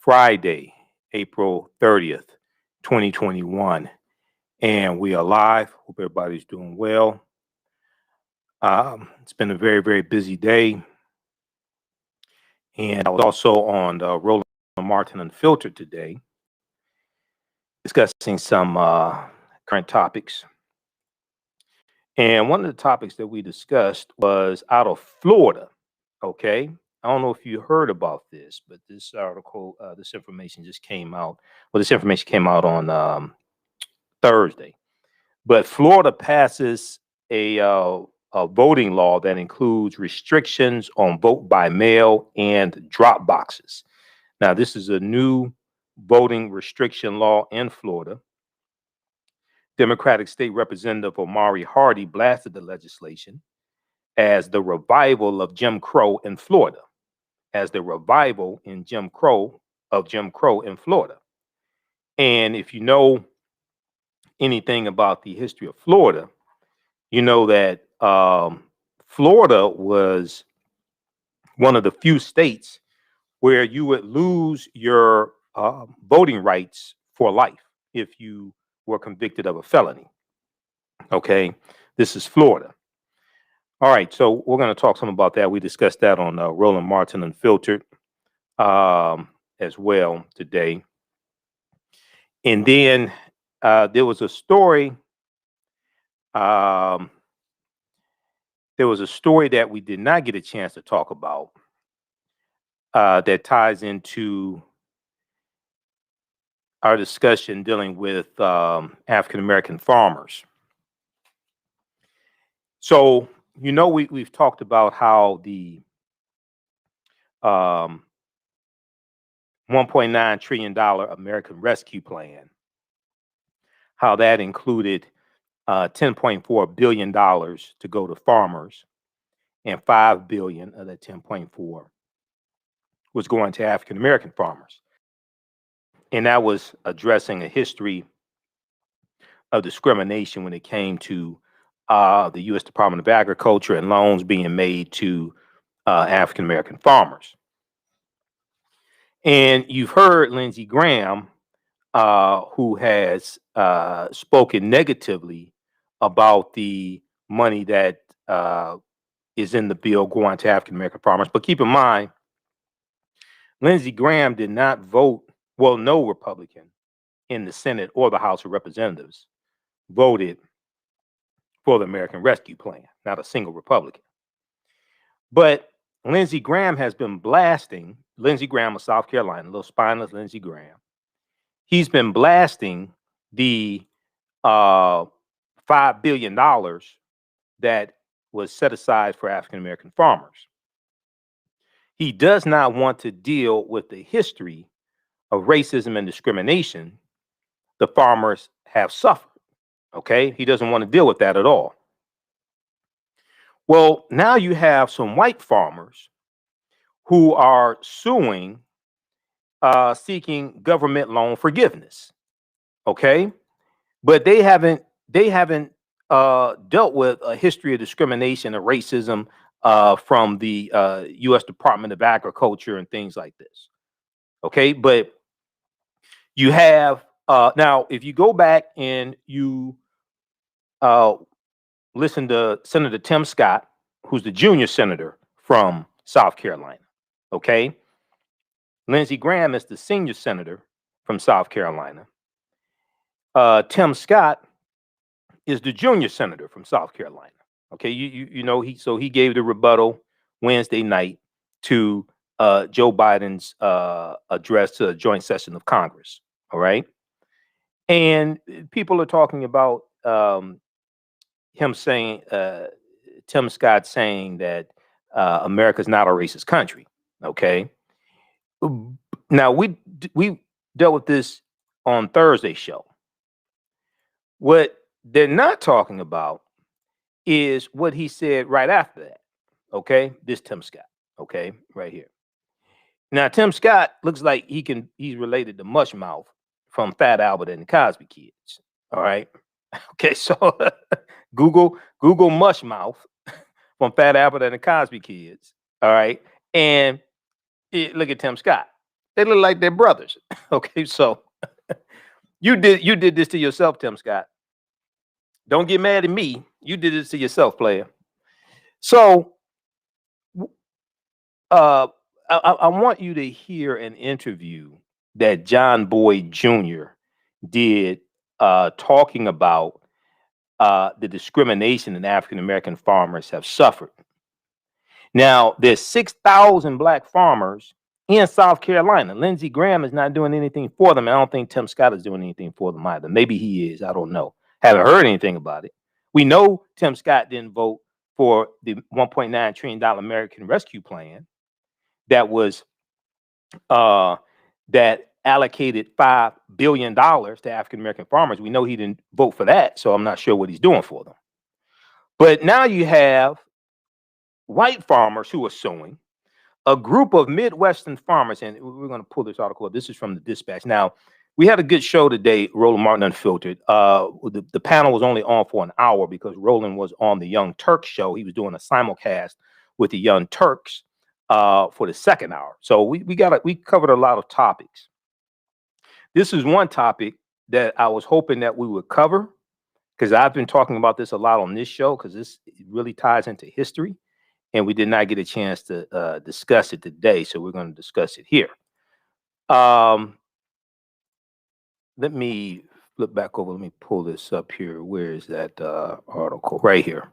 Friday, April 30th, 2021. And we are live. Hope everybody's doing well. It's been a very, very busy day. And I was also on Roland Martin Unfiltered today, discussing some current topics. And one of the topics that we discussed was out of Florida. Okay. I don't know if you heard about this, but this article, this information just came out. Well, this information came out on Thursday. But Florida passes a voting law that includes restrictions on vote by mail and drop boxes. Now, this is a new voting restriction law in Florida. Democratic State Representative Omari Hardy blasted the legislation as the revival of Jim Crow in Florida, as the revival in Jim Crow in Florida. And if you know anything about the history of Florida, you know that Florida was one of the few states where you would lose your voting rights for life if you were convicted of a felony. Okay, this is Florida. All right, so we're going to talk some about that. We discussed that on Roland Martin Unfiltered as well today. And then there was a story. There was a story that we did not get a chance to talk about that ties into our discussion dealing with African-American farmers. So, you know, we've talked about how the $1.9 trillion American Rescue Plan, how that included $10.4 billion to go to farmers, and $5 billion of that 10.4 was going to African American farmers. And that was addressing a history of discrimination when it came to the U.S. Department of Agriculture and loans being made to African American farmers. And you've heard Lindsey Graham, who has spoken negatively about the money that is in the bill going to African American farmers. But keep in mind, Lindsey Graham did not vote, well, no Republican in the Senate or the House of Representatives voted for the American Rescue Plan, not a single Republican. But Lindsey Graham has been blasting, Lindsey Graham of South Carolina, little spineless Lindsey Graham. He's been blasting the $5 billion that was set aside for African American farmers. He does not want to deal with the history of racism and discrimination the farmers have suffered. Okay, he doesn't want to deal with that at all. Well, now you have some white farmers who are suing, seeking government loan forgiveness. Okay, but they haven't dealt with a history of discrimination and racism from the U.S. Department of Agriculture and things like this. Okay, but you have now, if you go back and you listen to Senator Tim Scott, who's the junior senator from South Carolina. Okay, Lindsey Graham is the senior senator from South Carolina. Tim Scott is the junior senator from South Carolina. Okay, you know, he gave the rebuttal Wednesday night to Joe Biden's address to a joint session of Congress. All right, and people are talking about him saying, Tim Scott saying that America's not a racist country. Okay, now we dealt with this on Thursday's show. What they're not talking about is what he said right after that. Okay, this Tim Scott. Okay, right here. Now Tim Scott looks like he's related to Mushmouth from Fat Albert and the Cosby Kids. All right. Okay, so Google Mushmouth from Fat Albert and the Cosby Kids. All right, and look at Tim Scott. They look like their brothers. Okay, so you did this to yourself, Tim Scott. Don't get mad at me. You did this to yourself, player. So uh, I want you to hear an interview that John Boyd Jr. did talking about the discrimination that African American farmers have suffered. Now, there's 6,000 black farmers in South Carolina. Lindsey Graham is not doing anything for them. I don't think Tim Scott is doing anything for them either. Maybe he is. I don't know. Haven't heard anything about it. We know Tim Scott didn't vote for the $1.9 trillion American Rescue Plan that was that allocated $5 billion to African American farmers. We know he didn't vote for that, so I'm not sure what he's doing for them. But now you have white farmers who are suing. A group of Midwestern farmers, and we're going to pull this article up. This is from the Dispatch. Now, we had a good show today, Roland Martin Unfiltered. The panel was only on for an hour because Roland was on the Young Turks show. He was doing a simulcast with the Young Turks for the second hour. So we covered a lot of topics. This is one topic that I was hoping that we would cover because I've been talking about this a lot on this show because this really ties into history. And we did not get a chance to discuss it today, so we're going to discuss it here. Let me flip back over. Let me pull this up here. Where is that article? Right here.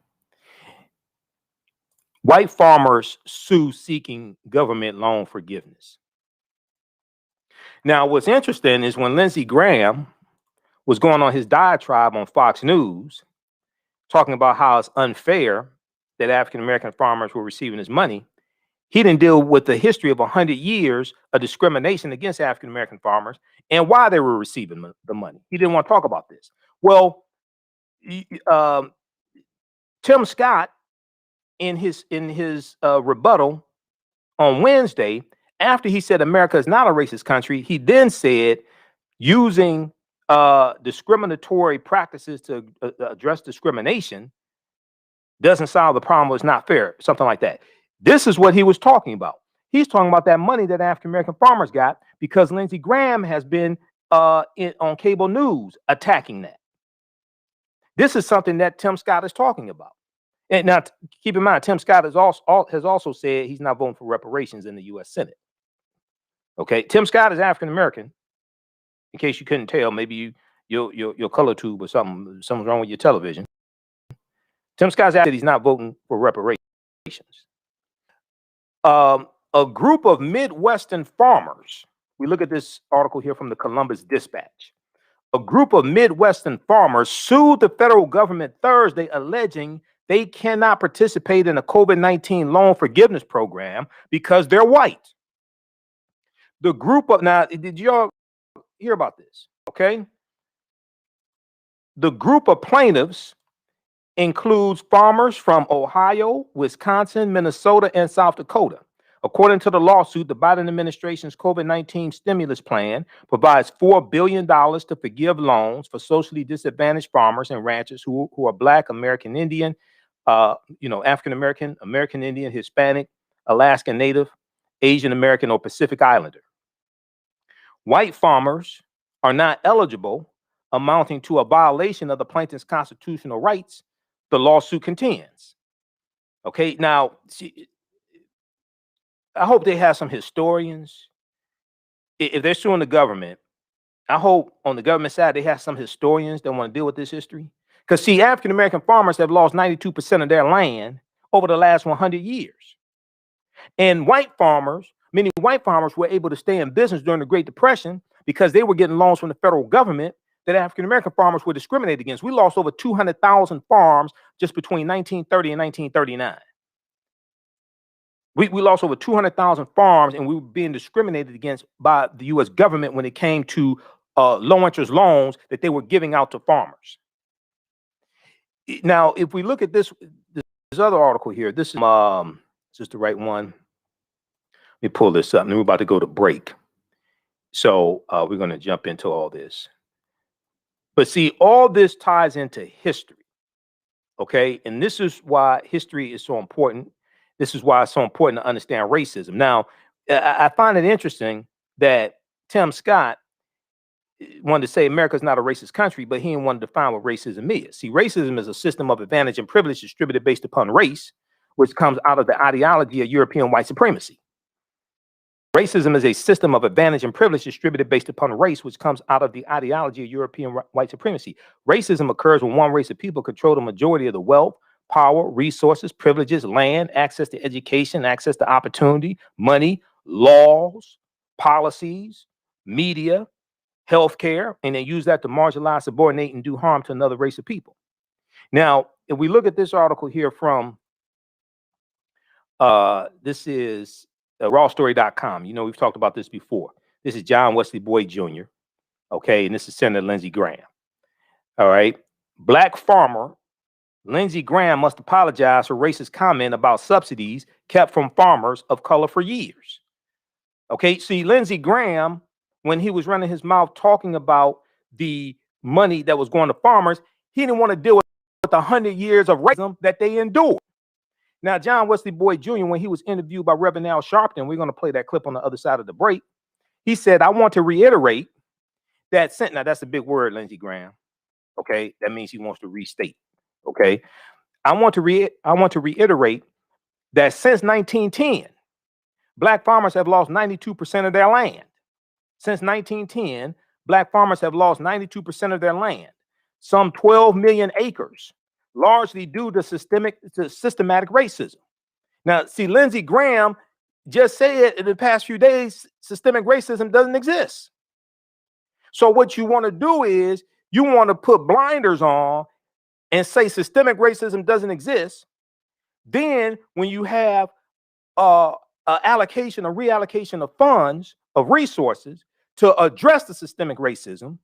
White farmers sue seeking government loan forgiveness. Now, what's interesting is when Lindsey Graham was going on his diatribe on Fox News, talking about how it's unfair that African American farmers were receiving his money, he didn't deal with the history of 100 years of discrimination against African American farmers and why they were receiving the money. He didn't want to talk about this. Well, Tim Scott, in his rebuttal on Wednesday, after he said America is not a racist country, he then said using discriminatory practices to address discrimination doesn't solve the problem, it's not fair, something like that. This is what he was talking about. He's talking about that money that African American farmers got because Lindsey Graham has been on cable news attacking that. This is something that Tim Scott is talking about. And now, keep in mind, Tim Scott has also said he's not voting for reparations in the U.S. Senate. Okay, Tim Scott is African American. In case you couldn't tell, maybe your color tube or something's wrong with your television. Tim Scott said he's not voting for reparations. A group of Midwestern farmers, we look at this article here from the Columbus Dispatch. A group of Midwestern farmers sued the federal government Thursday, alleging they cannot participate in a COVID-19 loan forgiveness program because they're white. The group of, now, did y'all hear about this? Okay. The group of plaintiffs includes farmers from Ohio, Wisconsin, Minnesota, and South Dakota. According to the lawsuit, the Biden administration's COVID-19 stimulus plan provides $4 billion to forgive loans for socially disadvantaged farmers and ranchers who are Black, American Indian, African American, American Indian, Hispanic, Alaskan Native, Asian American, or Pacific Islander. White farmers are not eligible, amounting to a violation of the plaintiff's constitutional rights, the lawsuit contends. Okay, now, I hope they have some historians. If they're suing the government, I hope on the government side they have some historians that want to deal with this history. Because, see, African American farmers have lost 92% of their land over the last 100 years. And white farmers, many white farmers were able to stay in business during the Great Depression because they were getting loans from the federal government that African American farmers were discriminated against. We lost over 200,000 farms just between 1930 and 1939. We lost over 200,000 farms, and we were being discriminated against by the U.S. government when it came to low interest loans that they were giving out to farmers. Now, if we look at this other article here, this is the right one. Let me pull this up, and we're about to go to break. So we're going to jump into all this. But see, all this ties into history, okay? And this is why history is so important. This is why it's so important to understand racism. Now, I find it interesting that Tim Scott wanted to say America's not a racist country, but he didn't want to define what racism is. See, racism is a system of advantage and privilege distributed based upon race, which comes out of the ideology of European white supremacy. Racism is a system of advantage and privilege distributed based upon race, which comes out of the ideology of European white supremacy. Racism occurs when one race of people control the majority of the wealth, power, resources, privileges, land, access to education, access to opportunity, money, laws, policies, media, healthcare, and they use that to marginalize, subordinate, and do harm to another race of people. Now, if we look at this article here from, this is rawstory.com. You know, we've talked about this before. This is John Wesley Boyd Jr., okay, and this is Senator Lindsey Graham. All right. Black farmer Lindsey Graham must apologize for racist comment about subsidies kept from farmers of color for years. Okay, see, Lindsey Graham, when he was running his mouth talking about the money that was going to farmers, he didn't want to deal with the 100 years of racism that they endured. Now, John Wesley Boyd Jr., when he was interviewed by Reverend Al Sharpton, we're going to play that clip on the other side of the break. He said, I want to reiterate that sentence. Now, that's a big word, Lindsey Graham. Okay, that means he wants to restate. Okay, I want to reiterate that since 1910, Black farmers have lost 92% of their land. Since 1910, Black farmers have lost 92% of their land, some 12 million acres, largely due to systematic racism. Now, see, Lindsey Graham just said in the past few days, systemic racism doesn't exist. So what you want to do is you want to put blinders on and say systemic racism doesn't exist. Then when you have a reallocation of funds, of resources to address the systemic racism,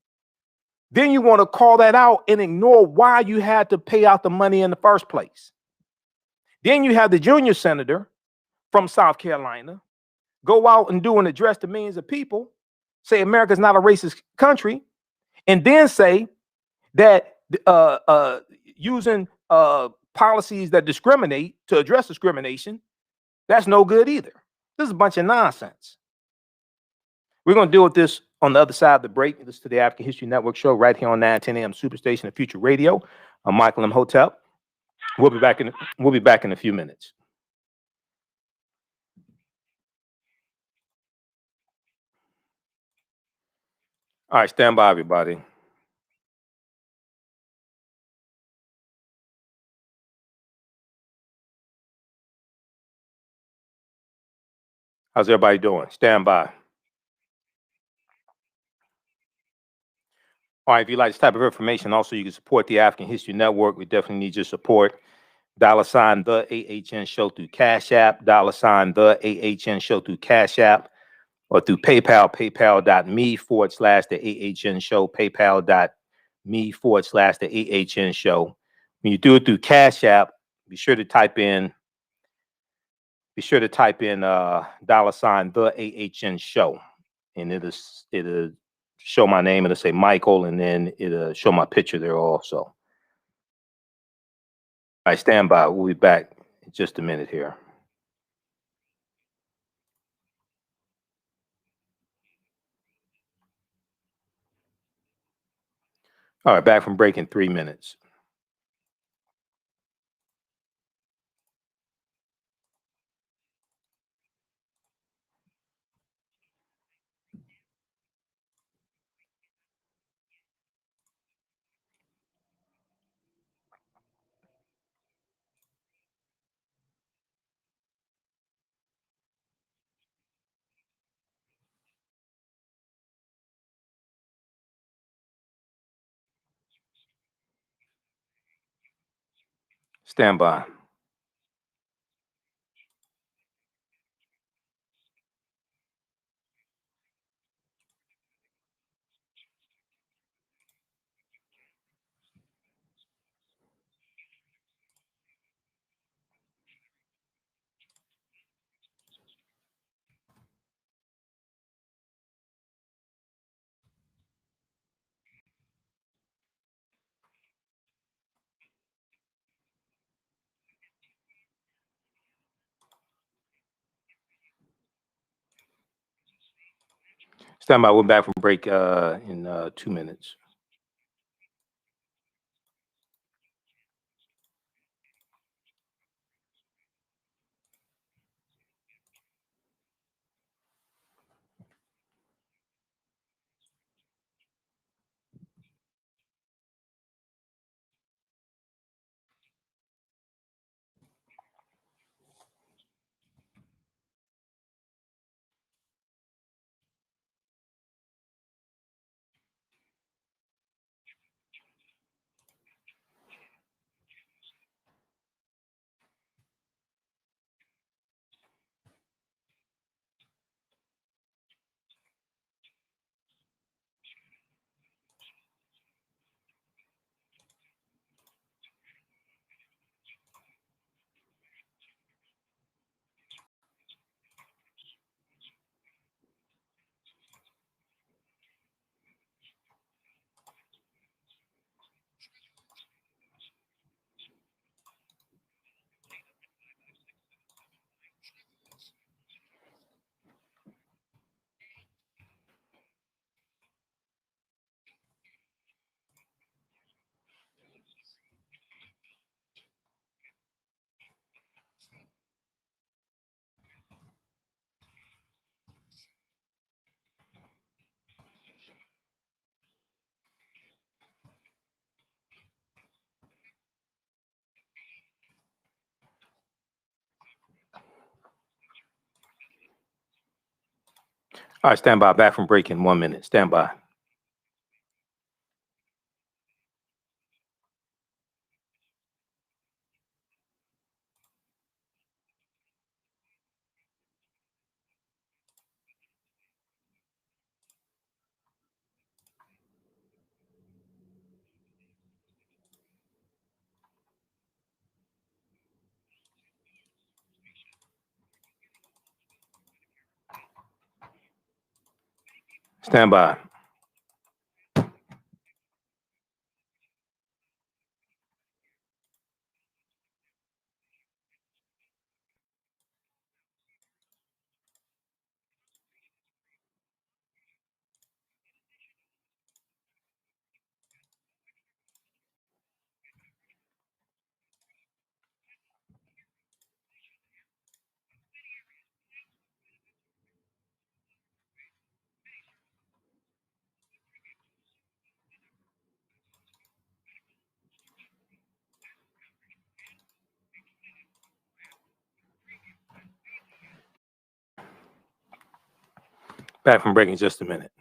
then you want to call that out and ignore why you had to pay out the money in the first place. Then you have the junior senator from South Carolina go out and do and address the millions of people, say America's not a racist country, and then say that using policies that discriminate to address discrimination, that's no good either. This is a bunch of nonsense. We're going to deal with this on the other side of the break. This is the African History Network show right here on 910 AM Superstation of Future Radio. I'm Michael Imhotep. We'll be back in a few minutes. All right, stand by, everybody. How's everybody doing? Stand by. All right, if you like this type of information, also you can support the African History Network. We definitely need your support. $ the AHN show through Cash App, $ the AHN show through Cash App, or through PayPal, paypal.me/the AHN show, paypal.me/the AHN show. When you do it through Cash App, be sure to type in $ the AHN show, and it'll show my name. It'll say Michael, and then it'll show my picture there also. All right, stand by. We'll be back in just a minute here. All right, back from break in 3 minutes. Stand by. Stand by. We're back from break in 2 minutes. All right, stand by. Back from break in 1 minute. Stand by. Stand by. Back from break in just a minute.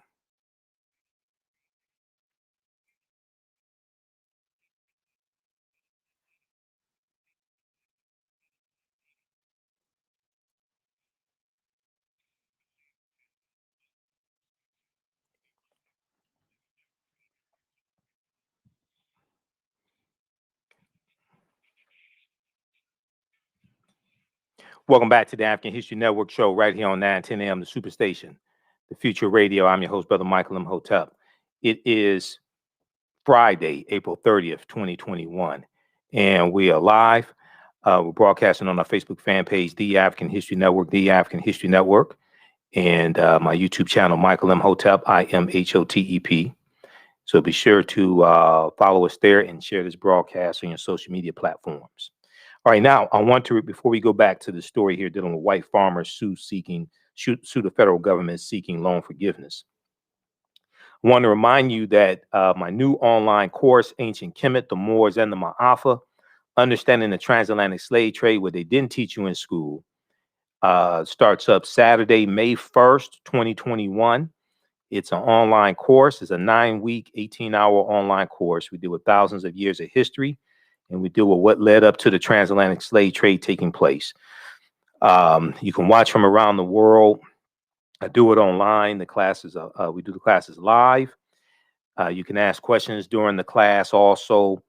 Welcome back to the African History Network show right here on 910 AM, the Superstation, the Future Radio. I'm your host, Brother Michael Imhotep. It is Friday, April 30th, 2021, and we are live. We're broadcasting on our Facebook fan page, The African History Network, The African History Network, and my YouTube channel, Michael Imhotep, IMHOTEP. So be sure to follow us there and share this broadcast on your social media platforms. All right, now I want to, before we go back to the story here dealing with white farmers sue the federal government seeking loan forgiveness. I want to remind you that my new online course, Ancient Kemet, the Moors, and the Maafa, Understanding the Transatlantic Slave Trade, what they didn't teach you in school, starts up Saturday, May 1st, 2021. It's an online course. It's a 9-week, 18-hour online course. We deal with thousands of years of history, and we deal with what led up to the transatlantic slave trade taking place. You can watch from around the world. I do it online. The classes, we do the classes live. You can ask questions during the class. Also,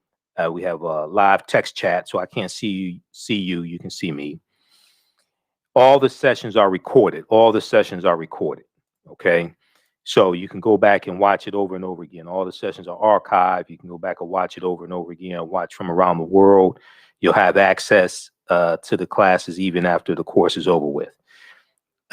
we have a live text chat, so I can't see you. You can see me. All the sessions are recorded. Okay. So you can go back and watch it over and over again. All the sessions are archived. You can go back and watch it over and over again, watch from around the world. You'll have access to the classes even after the course is over with.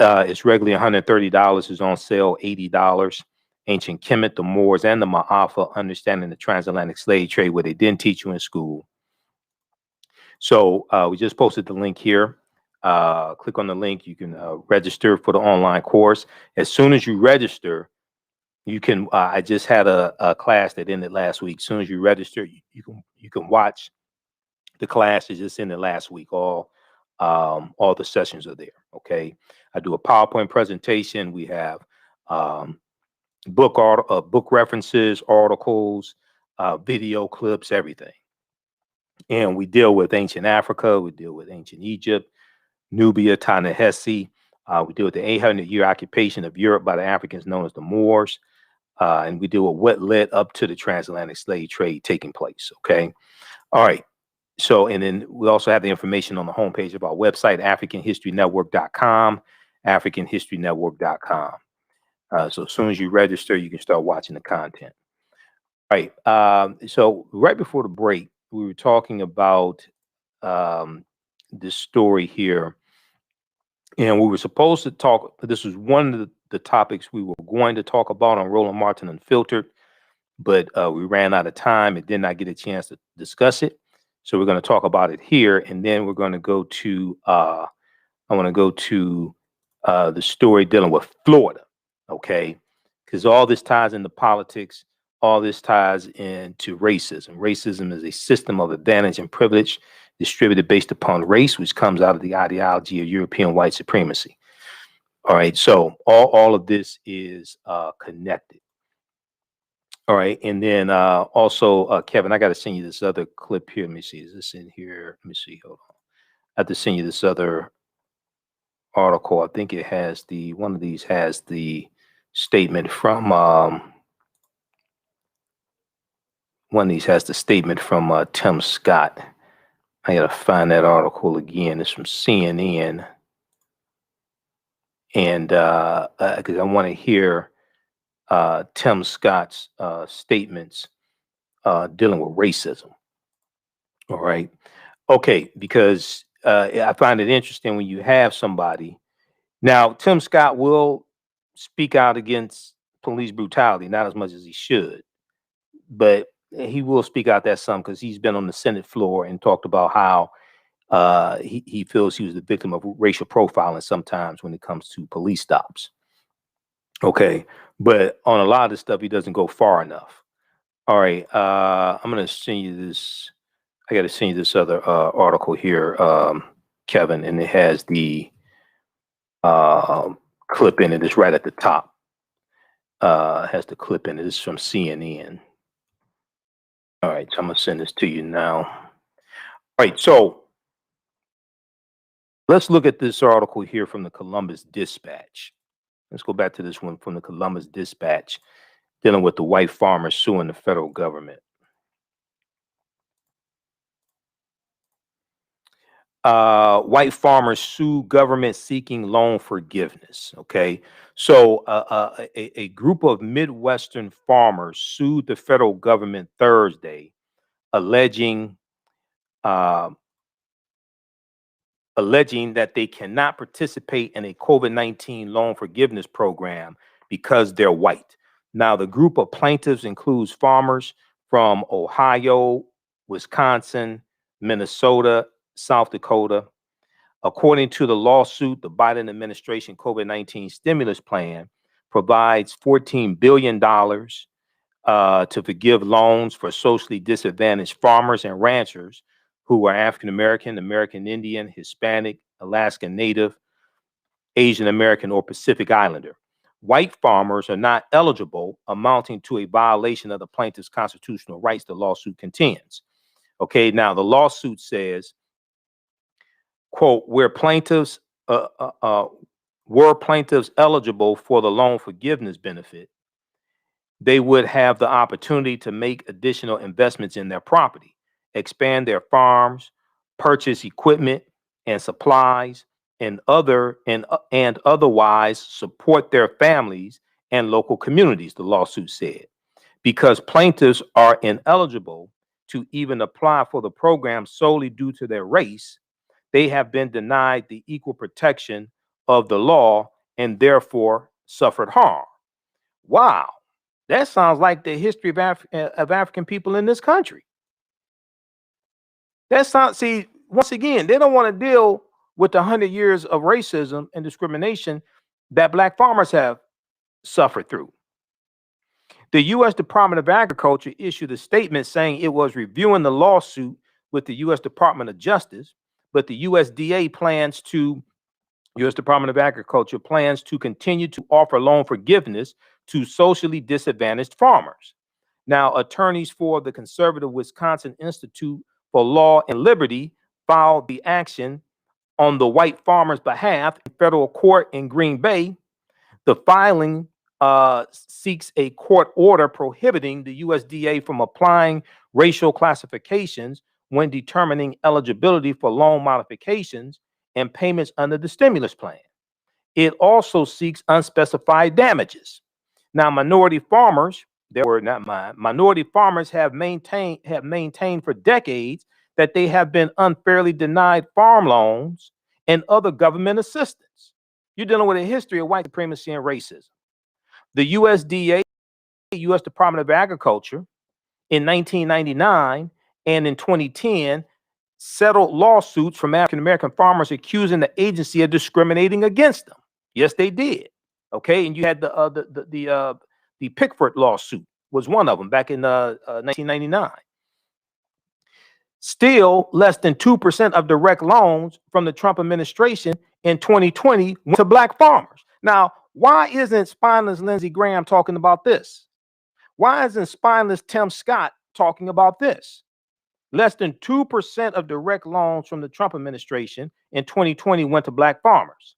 It's regularly $130. It's on sale $80. Ancient Kemet, the Moors, and the Maafa, Understanding the Transatlantic Slave Trade, where they didn't teach you in school. So we just posted the link here. Click on the link. You can register for the online course. As soon as you register, you can. I just had a class that ended last week. As soon as you register, you can watch the class. It just ended last week. All the sessions are there. Okay. I do a PowerPoint presentation. We have book references, articles, video clips, everything. And we deal with ancient Africa. We deal with ancient Egypt, Nubia, Ta-Nehisi. We deal with the 800-year occupation of Europe by the Africans known as the Moors. And we deal with what led up to the transatlantic slave trade taking place. Okay. All right. So, and then we also have the information on the homepage of our website, AfricanHistoryNetwork.com, AfricanHistoryNetwork.com. So as soon as you register, you can start watching the content. All right. So right before the break, we were talking about this story here, and we were supposed to talk. This was one of the topics we were going to talk about on Roland Martin Unfiltered, but we ran out of time and did not get a chance to discuss it. So we're going to talk about it here, and then we're going to go to. I want to go to the story dealing with Florida, okay? Because all this ties into politics. All this ties into racism. Racism is a system of advantage and privilege distributed based upon race, which comes out of the ideology of European white supremacy. All right, so all of this is connected. All right, and then also, Kevin, I got to send you this other clip here. Let me see, is this in here? Let me see, hold on. I have to send you this other article. I think it has one of these has the statement from one of these has the statement from Tim Scott. I gotta find that article again. It's from CNN, and because I want to hear Tim Scott's statements dealing with racism. All right, okay, because I find it interesting when you have somebody. Now, Tim Scott will speak out against police brutality, not as much as he should, but he will speak out that some because he's been on the Senate floor and talked about how he feels he was the victim of racial profiling sometimes when it comes to police stops. Okay, but on a lot of this stuff, he doesn't go far enough. All right, I'm gonna send you this. I got to send you this other article here, Kevin, and it has the clip in it. It's right at the top. Has the clip in it. This is from CNN. All right, so I'm gonna send this to you now. All right, so let's look at this article here from the Columbus Dispatch. Let's go back to this one from the Columbus Dispatch, dealing with the white farmers suing the federal government. White farmers sue government seeking loan forgiveness. Okay, so a group of Midwestern farmers sued the federal government Thursday, alleging that they cannot participate in a COVID-19 loan forgiveness program because they're white. Now, the group of plaintiffs includes farmers from Ohio, Wisconsin, Minnesota, South Dakota. According to the lawsuit, the Biden administration COVID-19 stimulus plan provides $14 billion to forgive loans for socially disadvantaged farmers and ranchers who are African American, American Indian, Hispanic, Alaskan Native, Asian American, or Pacific Islander. White farmers are not eligible, amounting to a violation of the plaintiff's constitutional rights, the lawsuit contends. Okay, now the lawsuit says, quote, were plaintiffs eligible for the loan forgiveness benefit, they would have the opportunity to make additional investments in their property, expand their farms, purchase equipment and supplies, and otherwise support their families and local communities, the lawsuit said. Because plaintiffs are ineligible to even apply for the program solely due to their race, they have been denied the equal protection of the law and therefore suffered harm. Wow, that sounds like the history of African people in this country. That's not, see, once again, they don't want to deal with the 100 years of racism and discrimination that Black farmers have suffered through. The U.S. Department of Agriculture issued a statement saying it was reviewing the lawsuit with the U.S. Department of Justice, but the U.S. Department of Agriculture plans to continue to offer loan forgiveness to socially disadvantaged farmers. Now, attorneys for the conservative Wisconsin Institute for Law and Liberty filed the action on the white farmers' behalf in federal court in Green Bay. The filing seeks a court order prohibiting the USDA from applying racial classifications when determining eligibility for loan modifications and payments under the stimulus plan. It also seeks unspecified damages. Now, minority farmers, their word, not mine, minority farmers have maintained for decades that they have been unfairly denied farm loans and other government assistance. You're dealing with a history of white supremacy and racism. The USDA, U.S. Department of Agriculture, in 1999 and in 2010, settled lawsuits from African American farmers accusing the agency of discriminating against them. Yes, they did. Okay, and you had the Pickford lawsuit was one of them back in 1999. Still, less than 2% of direct loans from the Trump administration in 2020 went to Black farmers. Now, why isn't spineless Lindsey Graham talking about this? Why isn't spineless Tim Scott talking about this? Less than 2% of direct loans from the Trump administration in 2020 went to Black farmers.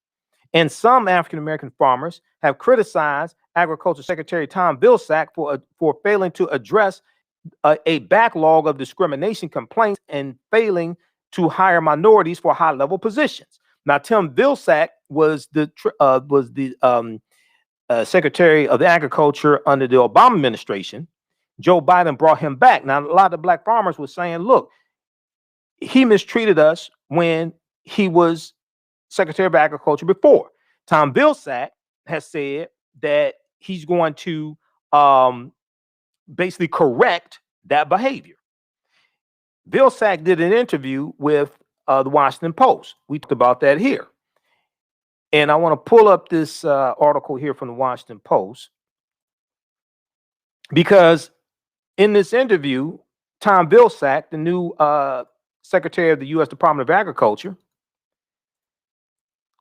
And some African-American farmers have criticized Agriculture Secretary Tom Vilsack for failing to address a backlog of discrimination complaints and failing to hire minorities for high-level positions. Now, Tim Vilsack was the Secretary of Agriculture under the Obama administration. Joe Biden brought him back. Now, a lot of the Black farmers were saying, look, he mistreated us when he was Secretary of Agriculture before. Tom Vilsack has said that he's going to basically correct that behavior. Vilsack did an interview with the Washington Post. We talked about that here. And I want to pull up this article here from the Washington Post, because in this interview, Tom Vilsack, the new Secretary of the U.S. Department of Agriculture,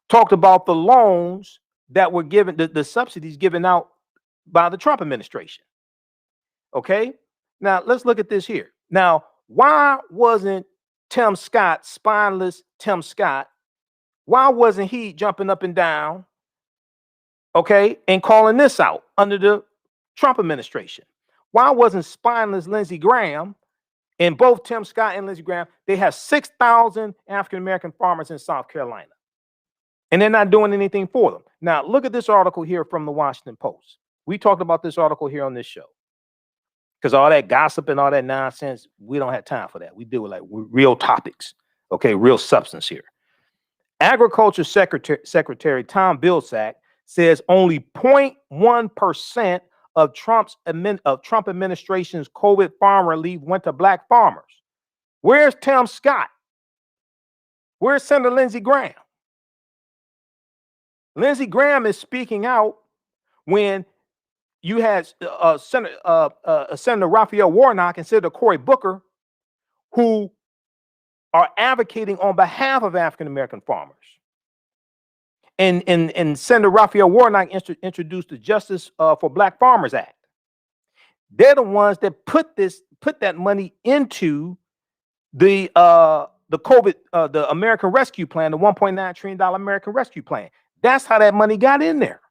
talked about the loans that were given, the subsidies given out by the Trump administration. Okay, now let's look at this here. Now, why wasn't Tim Scott, spineless Tim Scott, why wasn't he jumping up and down, okay, and calling this out under the Trump administration? Why wasn't spineless Lindsey Graham, and both Tim Scott and Lindsey Graham, they have 6,000 African-American farmers in South Carolina, and they're not doing anything for them. Now, look at this article here from the Washington Post. We talked about this article here on this show, because all that gossip and all that nonsense, we don't have time for that. We deal with like real topics, okay, real substance here. Agriculture Secretary Tom Vilsack says only 0.1% of Trump administration's COVID farm relief went to Black farmers. Where's Tim Scott? Where's Senator Lindsey Graham? Lindsey Graham is speaking out when you had Senator Raphael Warnock and Senator Cory Booker, who are advocating on behalf of African-American farmers. And Senator Raphael Warnock introduced the Justice for Black Farmers Act. They're the ones that put that money into the COVID, the American Rescue Plan, the $1.9 trillion American Rescue Plan. That's how that money got in there.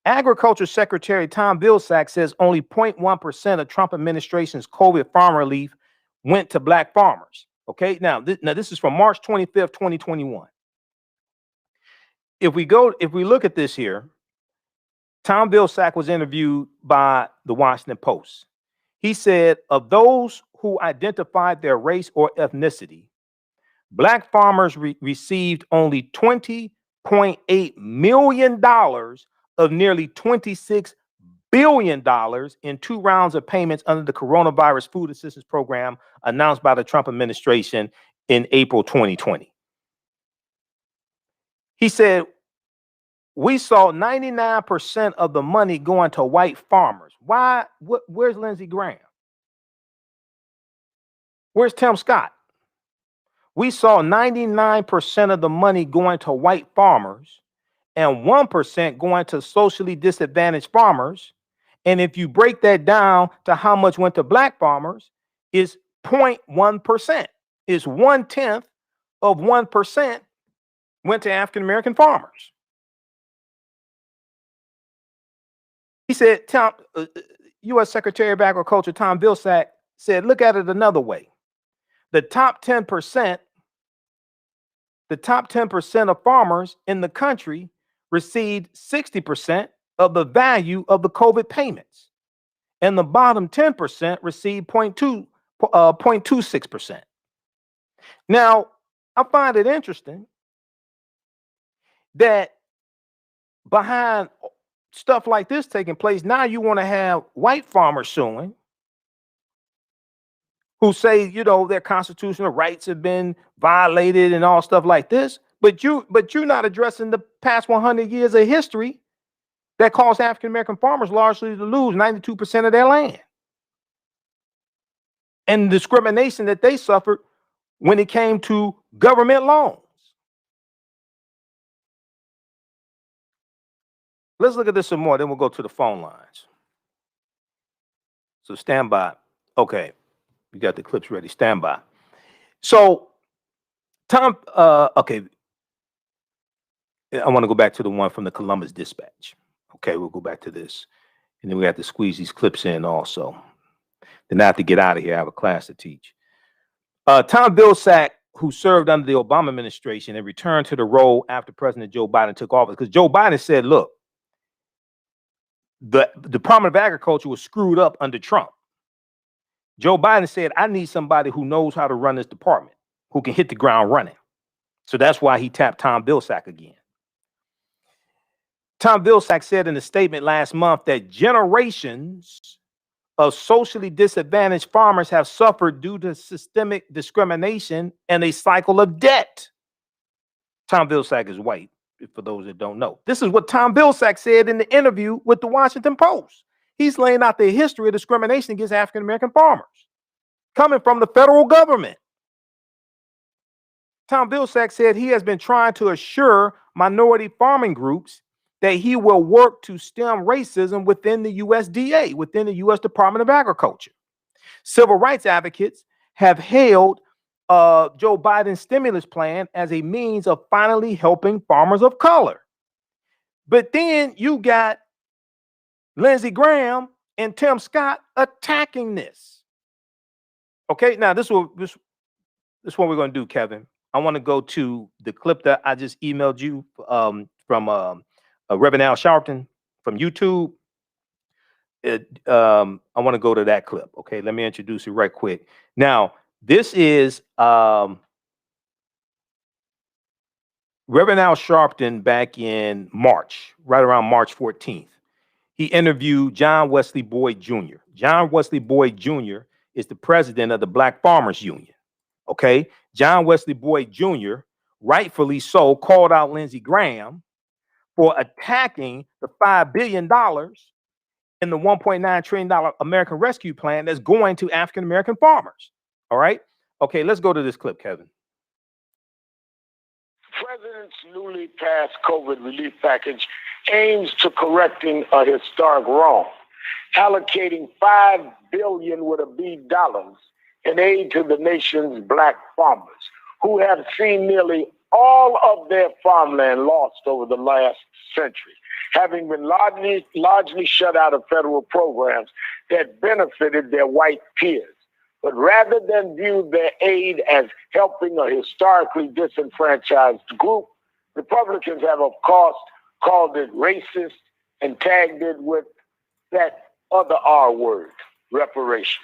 Agriculture Secretary Tom Vilsack says only 0.1% of Trump administration's COVID farm relief went to Black farmers. Okay, now this is from March 25th, 2021. If we look at this here, Tom Vilsack was interviewed by the Washington Post. He said, of those who identified their race or ethnicity, Black farmers received only 20 $6.8 million of nearly $26 billion in 2 rounds of payments under the coronavirus food assistance program announced by the Trump administration in April 2020. He said, we saw 99% of the money going to white farmers. Why? Where's Lindsey Graham? Where's Tim Scott? We saw 99% of the money going to white farmers and 1% going to socially disadvantaged farmers. And if you break that down to how much went to black farmers, it's 0.1%. It's 1/10 of 1% went to African-American farmers. He said, U.S. Secretary of Agriculture Tom Vilsack said, look at it another way. The top 10% of farmers in the country received 60% of the value of the COVID payments, and the bottom 10% received 0.26%. Now, I find it interesting that behind stuff like this taking place, now you want to have white farmers suing, who say, their constitutional rights have been violated and all stuff like this. But you're not addressing the past 100 years of history that caused African-American farmers largely to lose 92% of their land, and the discrimination that they suffered when it came to government loans. Let's look at this some more, then we'll go to the phone lines. So stand by. Okay, we got the clips ready. Stand by. So okay, I want to go back to the one from the Columbus Dispatch. Okay, we'll go back to this, and then we have to squeeze these clips in also. Then I have to get out of here. I have a class to teach. Tom Vilsack, who served under the Obama administration and returned to the role after President Joe Biden took office, because Joe Biden said, look, the Department of Agriculture was screwed up under Trump. Joe Biden said, I need somebody who knows how to run this department, who can hit the ground running. So that's why he tapped Tom Vilsack again. Tom Vilsack said in a statement last month that generations of socially disadvantaged farmers have suffered due to systemic discrimination and a cycle of debt. Tom Vilsack is white, for those that don't know. This is what Tom Vilsack said in the interview with the Washington Post. He's laying out the history of discrimination against African-American farmers coming from the federal government. Tom Vilsack said he has been trying to assure minority farming groups that he will work to stem racism within the USDA, within the U.S. Department of Agriculture. Civil rights advocates have hailed Joe Biden's stimulus plan as a means of finally helping farmers of color. But then you got Lindsey Graham and Tim Scott attacking this. Okay, now this is what we're going to do, Kevin. I want to go to the clip that I just emailed you from Reverend Al Sharpton from YouTube. I want to go to that clip. Okay, let me introduce it right quick. Now, this is Reverend Al Sharpton back in March, right around March 14th. He interviewed John Wesley Boyd Jr. John Wesley Boyd Jr. is the president of the Black Farmers Union. Okay, John Wesley Boyd Jr., rightfully so, called out Lindsey Graham for attacking the $5 billion in the $1.9 trillion American Rescue Plan that's going to African-American farmers. All right. Okay, let's go to this clip, Kevin. President's newly passed COVID relief package aims to correcting a historic wrong, allocating $5 billion with a B dollars in aid to the nation's black farmers, who have seen nearly all of their farmland lost over the last century, having been largely shut out of federal programs that benefited their white peers. But rather than view their aid as helping a historically disenfranchised group, Republicans have, of course, called it racist and tagged it with that other R word, reparations.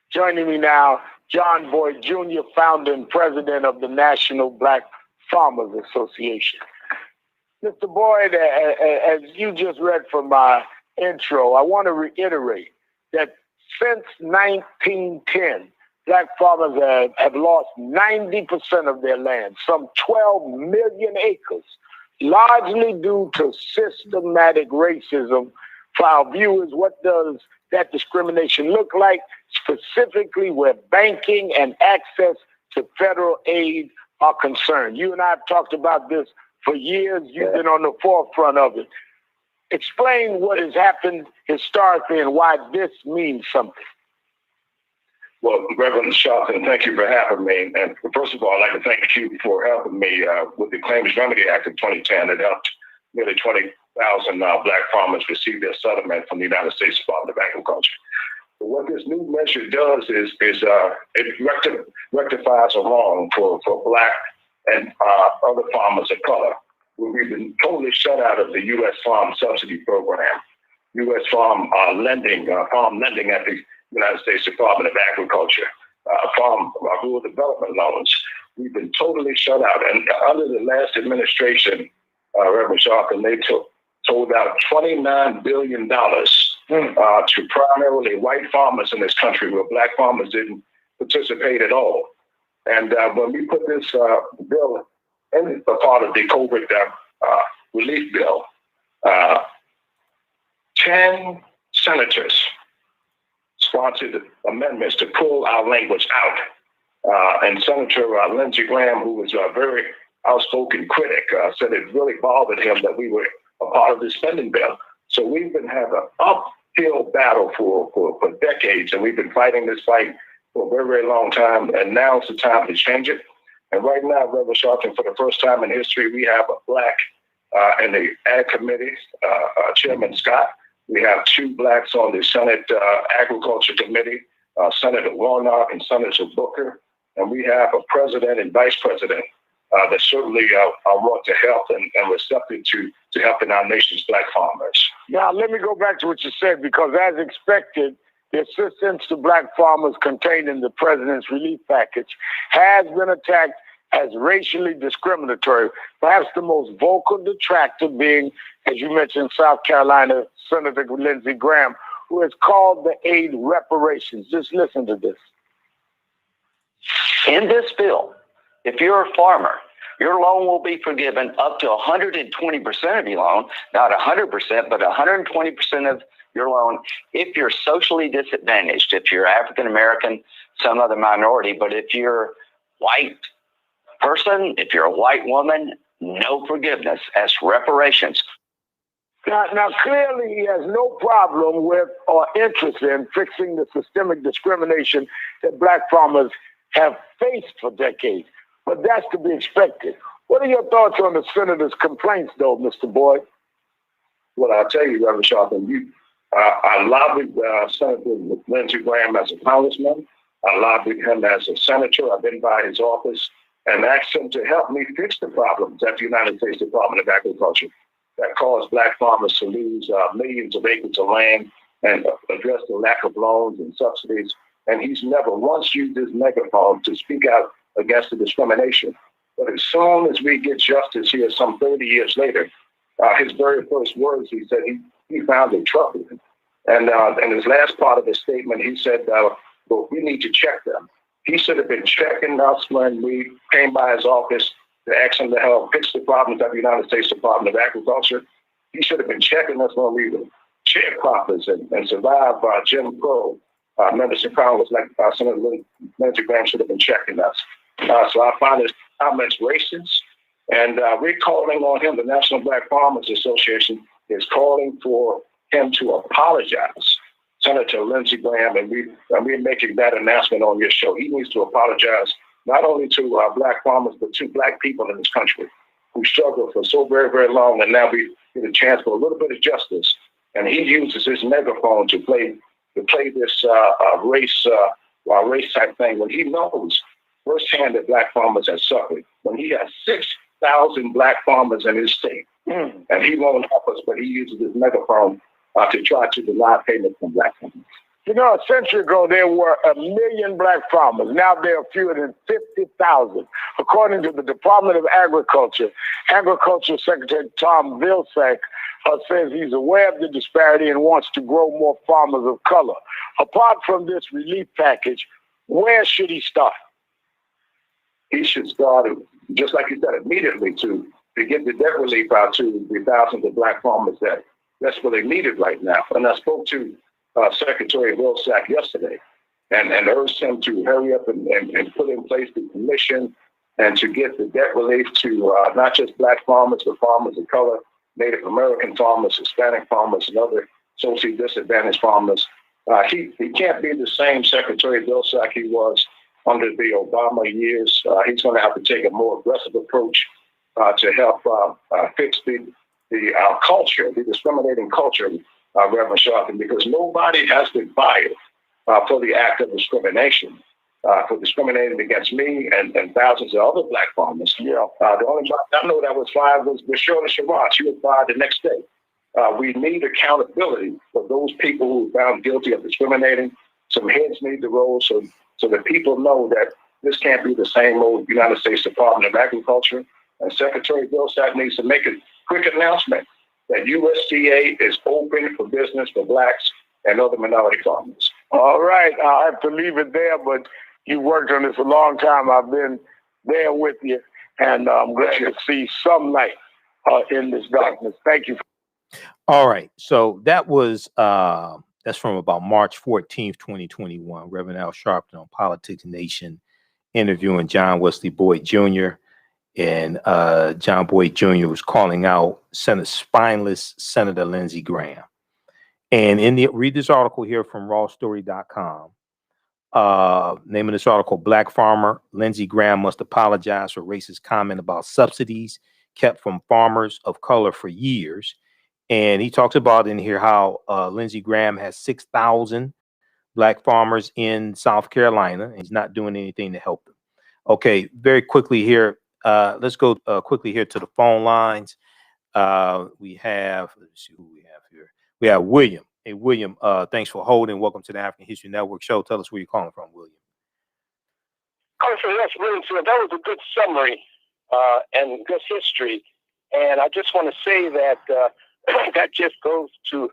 Joining me now, John Boyd Jr., founder and president of the National Black Farmers Association. Mr. Boyd, as you just read from my intro, I want to reiterate that since 1910, black farmers have lost 90% of their land, some 12 million acres, largely due to systematic racism. For our viewers, what does that discrimination look like? Specifically where banking and access to federal aid are concerned. You and I have talked about this for years. You've been on the forefront of it. Explain what has happened historically and why this means something. Well, Reverend Sharpton, thank you for having me. And first of all, I'd like to thank you for helping me with the Claims Remedy Act of 2010 that helped nearly 20,000 black farmers receive their settlement from the United States Department of Agriculture. But what this new measure does is it rectifies a wrong for black and other farmers of color. We've been totally shut out of the U.S. Farm Subsidy Program, U.S. Farm lending at the United States Department of Agriculture, farm rural development loans. We've been totally shut out. And under the last administration, Reverend Sharpton, they told out $29 billion to primarily white farmers in this country, where black farmers didn't participate at all. And when we put this bill in a part of the COVID relief bill, 10 senators sponsored amendments to pull our language out. And Senator Lindsey Graham, who was a very outspoken critic, said it really bothered him that we were a part of the spending bill. So we've been having an uphill battle for decades, and we've been fighting this fight for a very, very long time, and now's the time to change it. And right now, Reverend Sharpton, for the first time in history, we have a black in the Ag Committee, Chairman Scott. We have 2 blacks on the Senate Agriculture Committee, Senator Warnock and Senator Booker. And we have a president and vice president that certainly want to help and receptive to helping our nation's black farmers. Now, let me go back to what you said, because as expected, the assistance to black farmers contained in the president's relief package has been attacked as racially discriminatory, perhaps the most vocal detractor being, as you mentioned, South Carolina Senator Lindsey Graham, who has called the aid reparations. Just listen to this. In this bill, if you're a farmer, your loan will be forgiven up to 120% of your loan, not 100%, but 120% of your loan if you're socially disadvantaged, if you're African-American, some other minority. But if you're white person, if you're a white woman, no forgiveness as reparations. Now, clearly he has no problem with or interest in fixing the systemic discrimination that black farmers have faced for decades. But that's to be expected. What are your thoughts on the senator's complaints, though, Mr. Boyd? Well, I'll tell you, Reverend Sharpton, I lobbied Senator Lindsey Graham as a congressman. I lobbied him as a senator. I've been by his office and asked him to help me fix the problems at the United States Department of Agriculture that caused black farmers to lose millions of acres of land and address the lack of loans and subsidies. And he's never once used his megaphone to speak out against the discrimination. But as soon as we get justice here, some 30 years later, his very first words, he said he found it troubling. And in his last part of his statement, he said, well, we need to check them. He should have been checking us when we came by his office to ask him to help fix the problems at the United States Department of Agriculture. He should have been checking us when we were sharecroppers and survived Jim Crow. Members of Congress like Senator Lindsey Graham should have been checking us. So I find his comments racist, and we're calling on him. The National Black Farmers Association is calling for him to apologize, Senator Lindsey Graham, and we're making that announcement on your show. He needs to apologize not only to black farmers, but to black people in this country who struggled for so very, very long, and now we get a chance for a little bit of justice. And he uses his megaphone to play this race type thing when he knows firsthand that black farmers are suffering. When he has 6,000 black farmers in his state, and he won't help us, but he uses his megaphone to try to deny payment from black farmers. You know, a century ago, there were 1 million black farmers. Now there are fewer than 50,000. According to the Department of Agriculture, Agriculture Secretary Tom Vilsack says he's aware of the disparity and wants to grow more farmers of color. Apart from this relief package, where should he start? He should start, just like you said, immediately to get the debt relief out to the thousands of black farmers that desperately need it right now. And I spoke to Secretary Vilsack yesterday and urged him to hurry up and put in place the commission and to get the debt relief to not just black farmers, but farmers of color, Native American farmers, Hispanic farmers, and other socially disadvantaged farmers. He can't be the same Secretary Vilsack he was under the Obama years. He's going to have to take a more aggressive approach to help fix our culture, the discriminating culture, Reverend Sharpton, because nobody has been fired for the act of discrimination, for discriminating against me and thousands of other black farmers. Yeah. The only black I know that was fired was Shirley Sherrod. She was fired the next day. We need accountability for those people who were found guilty of discriminating. Some heads need to roll so that people know that this can't be the same old United States Department of Agriculture. And Secretary Vilsack needs to make a quick announcement that USDA is open for business for blacks and other minority farmers. All right. I'll have to leave it there, but you worked on this a long time. I've been there with you, and I'm glad to see some light in this darkness. Thank you. All right. So that was that's from about March 14th, 2021. Reverend Al Sharpton on Politics Nation interviewing John Wesley Boyd Jr. And John Boyd Jr. was calling out spineless Senator Lindsey Graham. And read this article here from rawstory.com. Name of this article, Black Farmer Lindsey Graham must apologize for racist comment about subsidies kept from farmers of color for years. And he talks about in here how Lindsey Graham has 6,000 black farmers in South Carolina, and he's not doing anything to help them. Okay, very quickly here. Let's go quickly here to the phone lines. We have, let's see who we have here. We have William. Hey, William, thanks for holding. Welcome to the African History Network show. Tell us where you're calling from, William. Calling from West Williamson. That was a good summary and good history. And I just want to say that that just goes to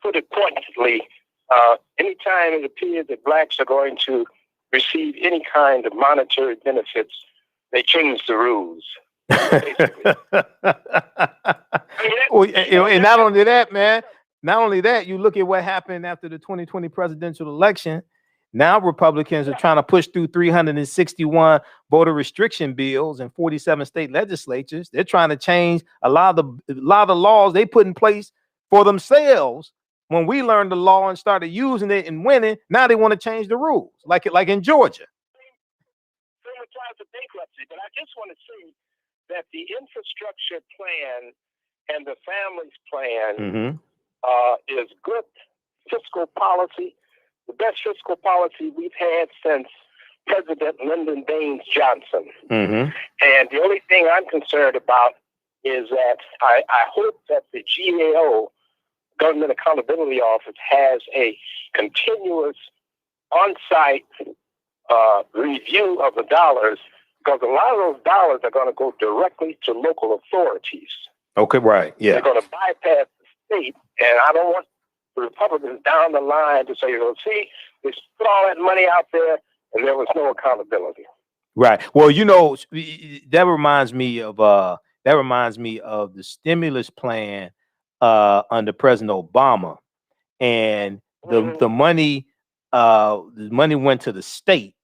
put it pointedly. Anytime it appears that blacks are going to receive any kind of monetary benefits, they change the rules. Well, and not only that, man, not only that, you look at what happened after the 2020 presidential election. Now Republicans are trying to push through 361 voter restriction bills in 47 state legislatures. They're trying to change a lot of the laws they put in place for themselves. When we learned the law and started using it and winning, now they want to change the rules, like in Georgia. Of bankruptcy, but I just want to say that the infrastructure plan and the families plan is good fiscal policy, the best fiscal policy we've had since President Lyndon Baines Johnson. And the only thing I'm concerned about is that I hope that the GAO, Government Accountability Office, has a continuous on-site review of the dollars, because a lot of those dollars are going to go directly to local authorities. Okay, right. Yeah. They're going to bypass the state, and I don't want the Republicans down the line to say, well, see, they put all that money out there, and there was no accountability. Right. Well, you know, that reminds me of the stimulus plan under President Obama, and the money went to the state.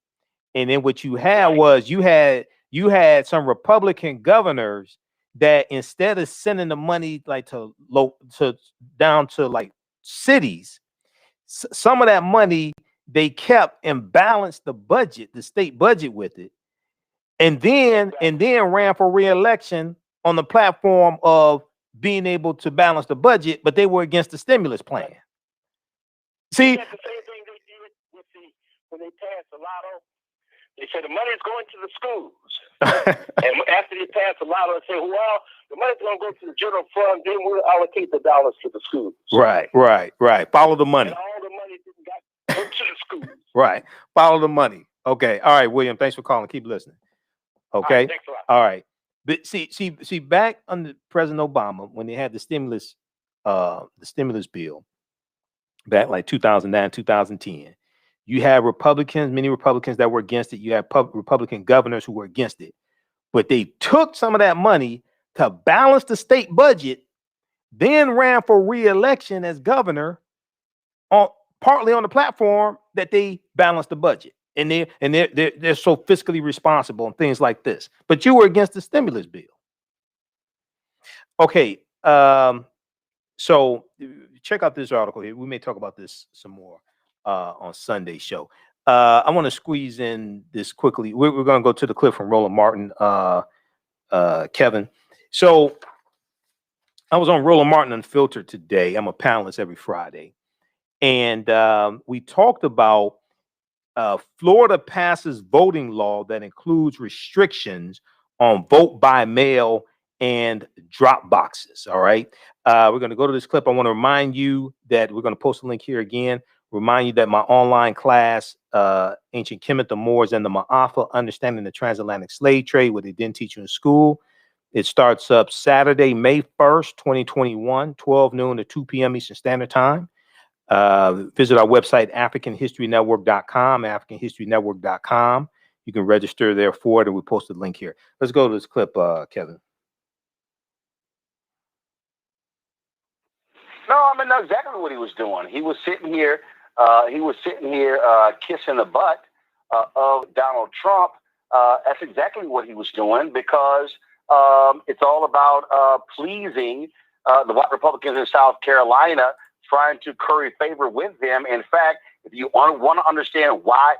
And then what you had was you had some Republican governors that instead of sending the money like to down to like cities, some of that money they kept and balanced the budget, the state budget with it, and then ran for re-election on the platform of being able to balance the budget, but they were against the stimulus plan. See, that's the same thing they did with when they passed the lotto. They said the money is going to the schools. And after they passed the lotto, they said, well, the money's going to go to the general fund, then we'll allocate the dollars to the schools. Right. Follow the money. And all the money didn't Right. Follow the money. Okay. All right, William. Thanks for calling. Keep listening. Okay. All right, thanks a lot. All right. But see, back under President Obama, when they had the stimulus bill back like 2009, 2010, you had many Republicans that were against it. You had Republican governors who were against it. But they took some of that money to balance the state budget, then ran for re-election as governor partly on the platform that they balanced the budget. And they're so fiscally responsible and things like this. But you were against the stimulus bill. Okay. So check out this article here. We may talk about this some more on Sunday's show. I want to squeeze in this quickly. We're going to go to the clip from Roland Martin, Kevin. So I was on Roland Martin Unfiltered today. I'm a panelist every Friday. And we talked about Florida passes voting law that includes restrictions on vote by mail and drop boxes. All right. We're going to go to this clip. I want to remind you that we're going to post a link here again. Remind you that my online class, Ancient Kemet, the Moors, and the Maafa, Understanding the Transatlantic Slave Trade, what they didn't teach you in school. It starts up Saturday, May 1st, 2021, 12 noon to 2 p.m. Eastern Standard Time. Visit our website, AfricanHistoryNetwork.com, AfricanHistoryNetwork.com. You can register there for it, and we posted a link here. Let's go to this clip, Kevin. No, I mean, that's exactly what he was doing. He was sitting here. Kissing the butt of Donald Trump. That's exactly what he was doing, because it's all about pleasing the white Republicans in South Carolina, trying to curry favor with them. In fact, if you want to understand why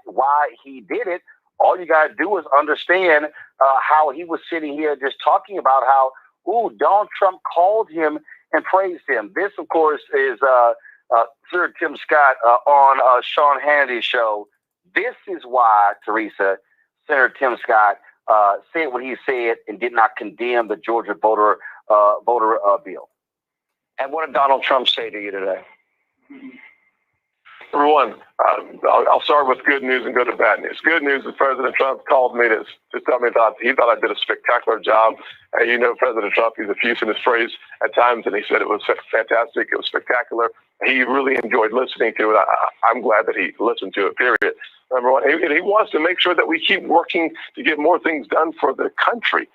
he did it, all you got to do is understand how he was sitting here just talking about how, Donald Trump called him and praised him. This, of course, is Sir Tim Scott on Sean Hannity's show. This is why, Teresa, Senator Tim Scott said what he said and did not condemn the Georgia voter bill. And what did Donald Trump say to you today? Number one, I'll start with good news and go to bad news. Good news is President Trump called me to tell me that he thought I did a spectacular job. President Trump, he's effusive in his phrase at times, and he said it was fantastic. It was spectacular. He really enjoyed listening to it. I'm glad that he listened to it, period. Number one, he wants to make sure that we keep working to get more things done for the country.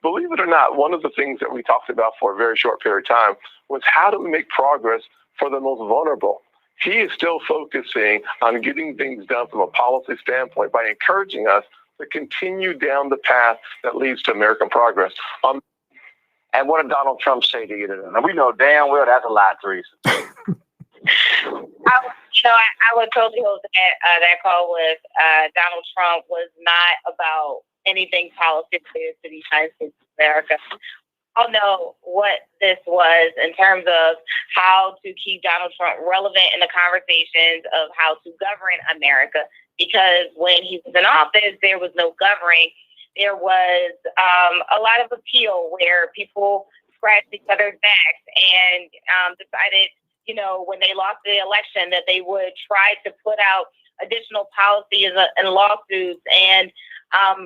Believe it or not, one of the things that we talked about for a very short period of time was how do we make progress for the most vulnerable. He is still focusing on getting things done from a policy standpoint by encouraging us to continue down the path that leads to American progress. And what did Donald Trump say to you today? Now, we know damn well that's a lie, Teresa. I would totally hold that call with Donald Trump was not about anything policy related to the United States of America. I don't know what this was in terms of how to keep Donald Trump relevant in the conversations of how to govern America. Because when he was in office, there was no governing. There was a lot of appeal where people scratched each other's backs and decided, when they lost the election, that they would try to put out additional policies and lawsuits and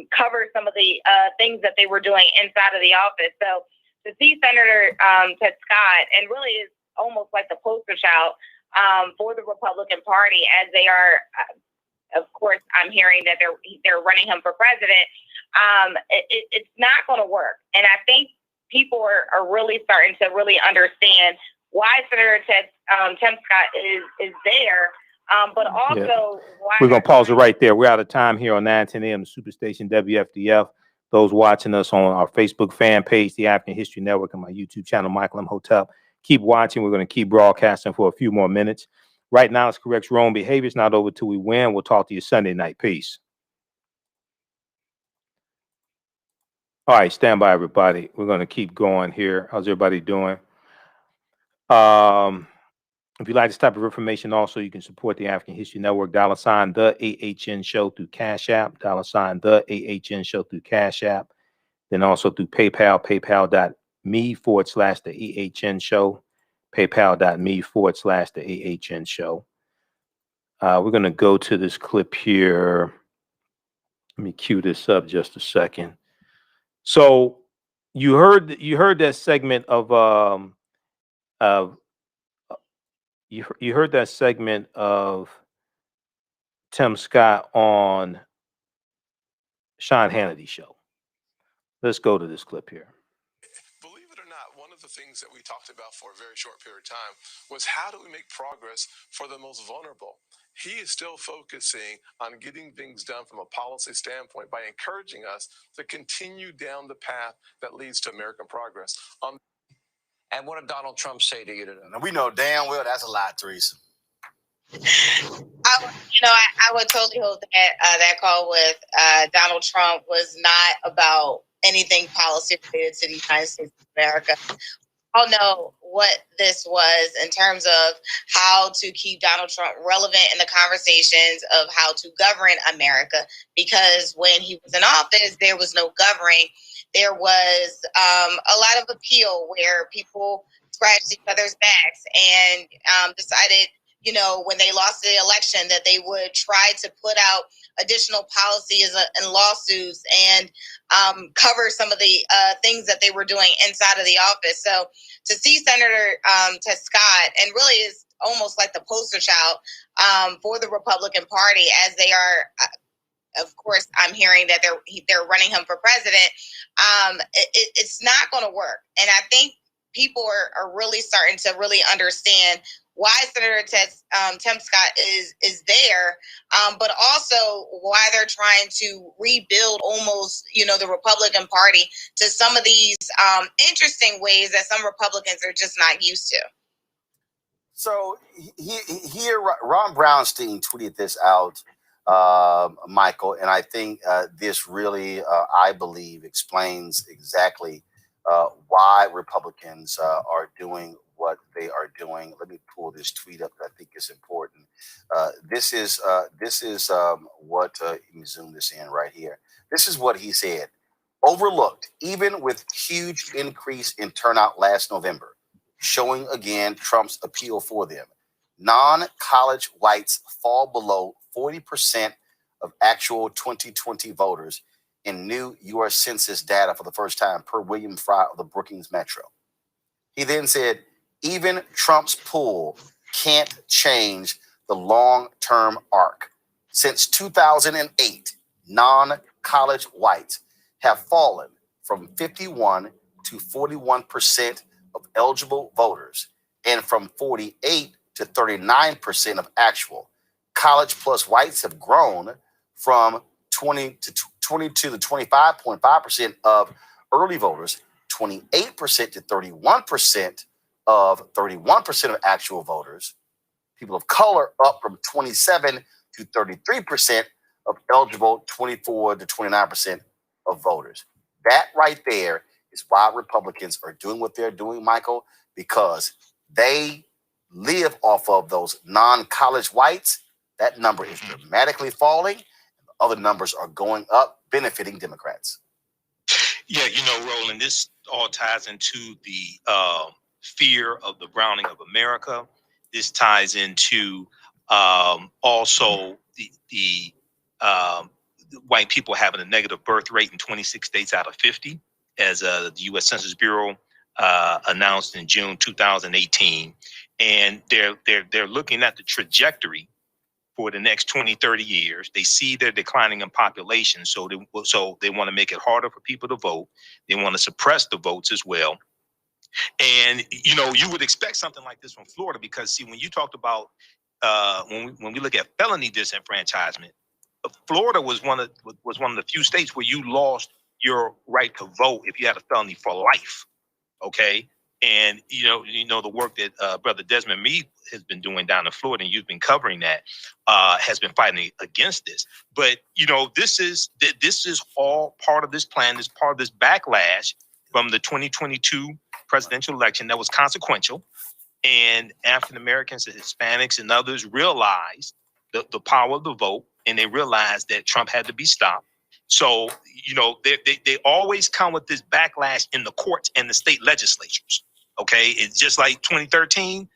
cover some of the things that they were doing inside of the office. So to see Senator Ted Scott, and really is almost like the poster child for the Republican Party, as they are, of course, I'm hearing that they're running him for president. It's not going to work. And I think people are really starting to really understand why Senator Tim Scott is there. But also, why we're going to pause it right there. We're out of time here on 910 AM, the Superstation WFDF. Those watching us on our Facebook fan page, the African History Network, and my YouTube channel, Michael Imhotep. Keep watching. We're going to keep broadcasting for a few more minutes. Right now, it's corrects wrong behavior. It's not over till we win. We'll talk to you Sunday night. Peace. All right, stand by, everybody. We're going to keep going here. How's everybody doing? If you like this type of information, also, you can support the African History Network, $ the AHN Show through Cash App, $ the AHN Show through Cash App, then also through PayPal, paypal.me/the AHN Show, paypal.me/the AHN Show. We're going to go to this clip here. Let me cue this up just a second. So you heard that segment of you heard that segment of Tim Scott on Sean Hannity's show. Let's go to this clip here. Believe it or not, one of the things that we talked about for a very short period of time was how do we make progress for the most vulnerable? He is still focusing on getting things done from a policy standpoint by encouraging us to continue down the path that leads to American progress. And what did Donald Trump say to you today? Now, we know damn well that's a lie, Teresa. I would totally hope that that call with Donald Trump was not about anything policy related to the United States of America. I'll know what this was in terms of how to keep Donald Trump relevant in the conversations of how to govern America. Because when he was in office, there was no governing. There was a lot of appeal where people scratched each other's backs and decided, when they lost the election, that they would try to put out additional policies and lawsuits and cover some of the things that they were doing inside of the office. So to see Senator Ted Scott, and really is almost like the poster child for the Republican Party, as they are, of course, I'm hearing that they're running him for president. It's not going to work. And I think people are really starting to really understand why Senator Tim Scott is there, but also why they're trying to rebuild almost, the Republican Party to some of these interesting ways that some Republicans are just not used to. So here, Ron Brownstein tweeted this out, Michael, and I think this really, I believe, explains exactly why Republicans are doing what they are doing. Let me pull this tweet up. I think it's important. This is what, let me zoom this in right here. This is what he said. Overlooked, even with huge increase in turnout last November, showing again Trump's appeal for them. Non-college whites fall below 40% of actual 2020 voters in new U.S. Census data for the first time, per William Fry of the Brookings Metro. He then said, even Trump's pull can't change the long-term arc. Since 2008, non-college whites have fallen from 51 to 41% of eligible voters and from 48 to 39% of actual. College plus whites have grown from 20 to 25.5% of early voters, 28% to 31% of actual voters. People of color up from 27 to 33% of eligible, 24 to 29% of voters. That right there is why Republicans are doing what they're doing, Michael, because they live off of those non-college whites. That number is dramatically falling. Other numbers are going up, benefiting Democrats. Yeah, Roland, this all ties into the fear of the browning of America. This ties into also the white people having a negative birth rate in 26 states out of 50, as the U.S. Census Bureau announced in June 2018. And they're looking at the trajectory for the next 20, 30 years. They see they're declining in population, so they want to make it harder for people to vote. They want to suppress the votes as well. And, you would expect something like this from Florida, because, see, when you talked about, when we look at felony disenfranchisement, Florida was one of the few states where you lost your right to vote if you had a felony for life. Okay. And, the work that Brother Desmond Meade has been doing down in Florida, and you've been covering that, has been fighting against this. But, this is all part of this plan, this part of this backlash from the 2022 presidential election that was consequential. And African Americans and Hispanics and others realized the power of the vote, and they realized that Trump had to be stopped. So, they always come with this backlash in the courts and the state legislatures. Okay, it's just like 2013,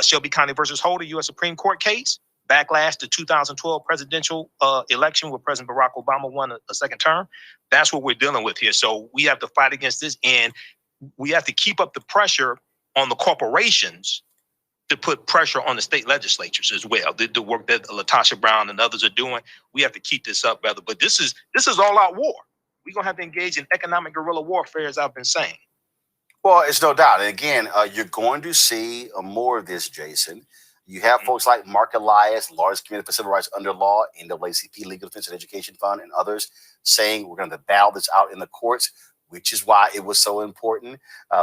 Shelby County versus Holder, U.S. Supreme Court case. backlash to 2012 presidential election where President Barack Obama won a second term. That's what we're dealing with here. So we have to fight against this, and we have to keep up the pressure on the corporations to put pressure on the state legislatures as well. The work that Latasha Brown and others are doing, we have to keep this up, brother. But this is all-out war. We're going to have to engage in economic guerrilla warfare, as I've been saying. Well, it's no doubt. And again, you're going to see more of this, Jason. You have folks like Mark Elias, largest committee for civil rights under law, NAACP, Legal Defense and Education Fund, and others saying we're going to battle this out in the courts, which is why it was so important,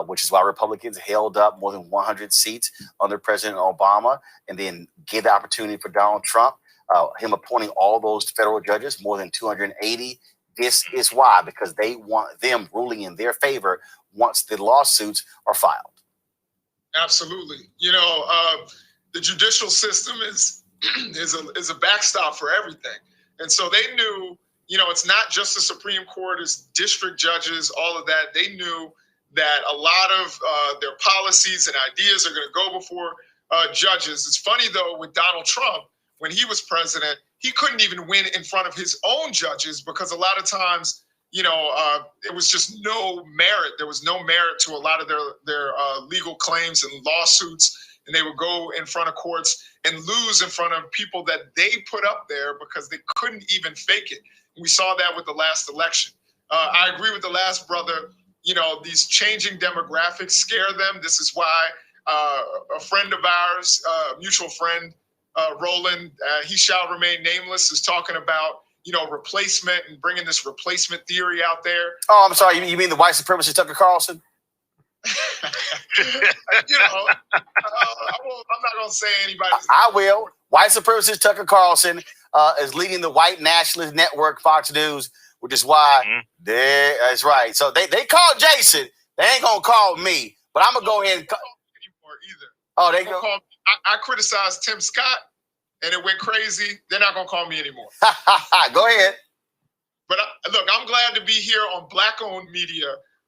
which is why Republicans held up more than 100 seats under President Obama and then gave the opportunity for Donald Trump, him appointing all those federal judges, more than 280. This is why, because they want them ruling in their favor once the lawsuits are filed. Absolutely. You know, the judicial system is a backstop for everything. And so they knew, you know, it's not just the Supreme Court, it's district judges, all of that. They knew that a lot of their policies and ideas are going to go before judges. It's funny, though, with Donald Trump, when he was president, he couldn't even win in front of his own judges because a lot of times, you know, it was just no merit. There was no merit to a lot of their legal claims and lawsuits. And they would go in front of courts and lose in front of people that they put up there because they couldn't even fake it. And we saw that with the last election. I agree with the last brother. You know, these changing demographics scare them. This is why a friend of ours, a mutual friend, Roland, he shall remain nameless, is talking about, you know, replacement and bringing this replacement theory out there. Oh, I'm sorry. You mean the white supremacist Tucker Carlson? You know, I'm not going to say anybody. I will. White supremacist Tucker Carlson is leading the white nationalist network, Fox News, which is why that's right. So they called Jason. They ain't going to call me, but I'm going to go ahead and call either. Oh, they go. I criticized Tim Scott and it went crazy. They're not going to call me anymore. Go ahead. But look, I'm glad to be here on Black-owned media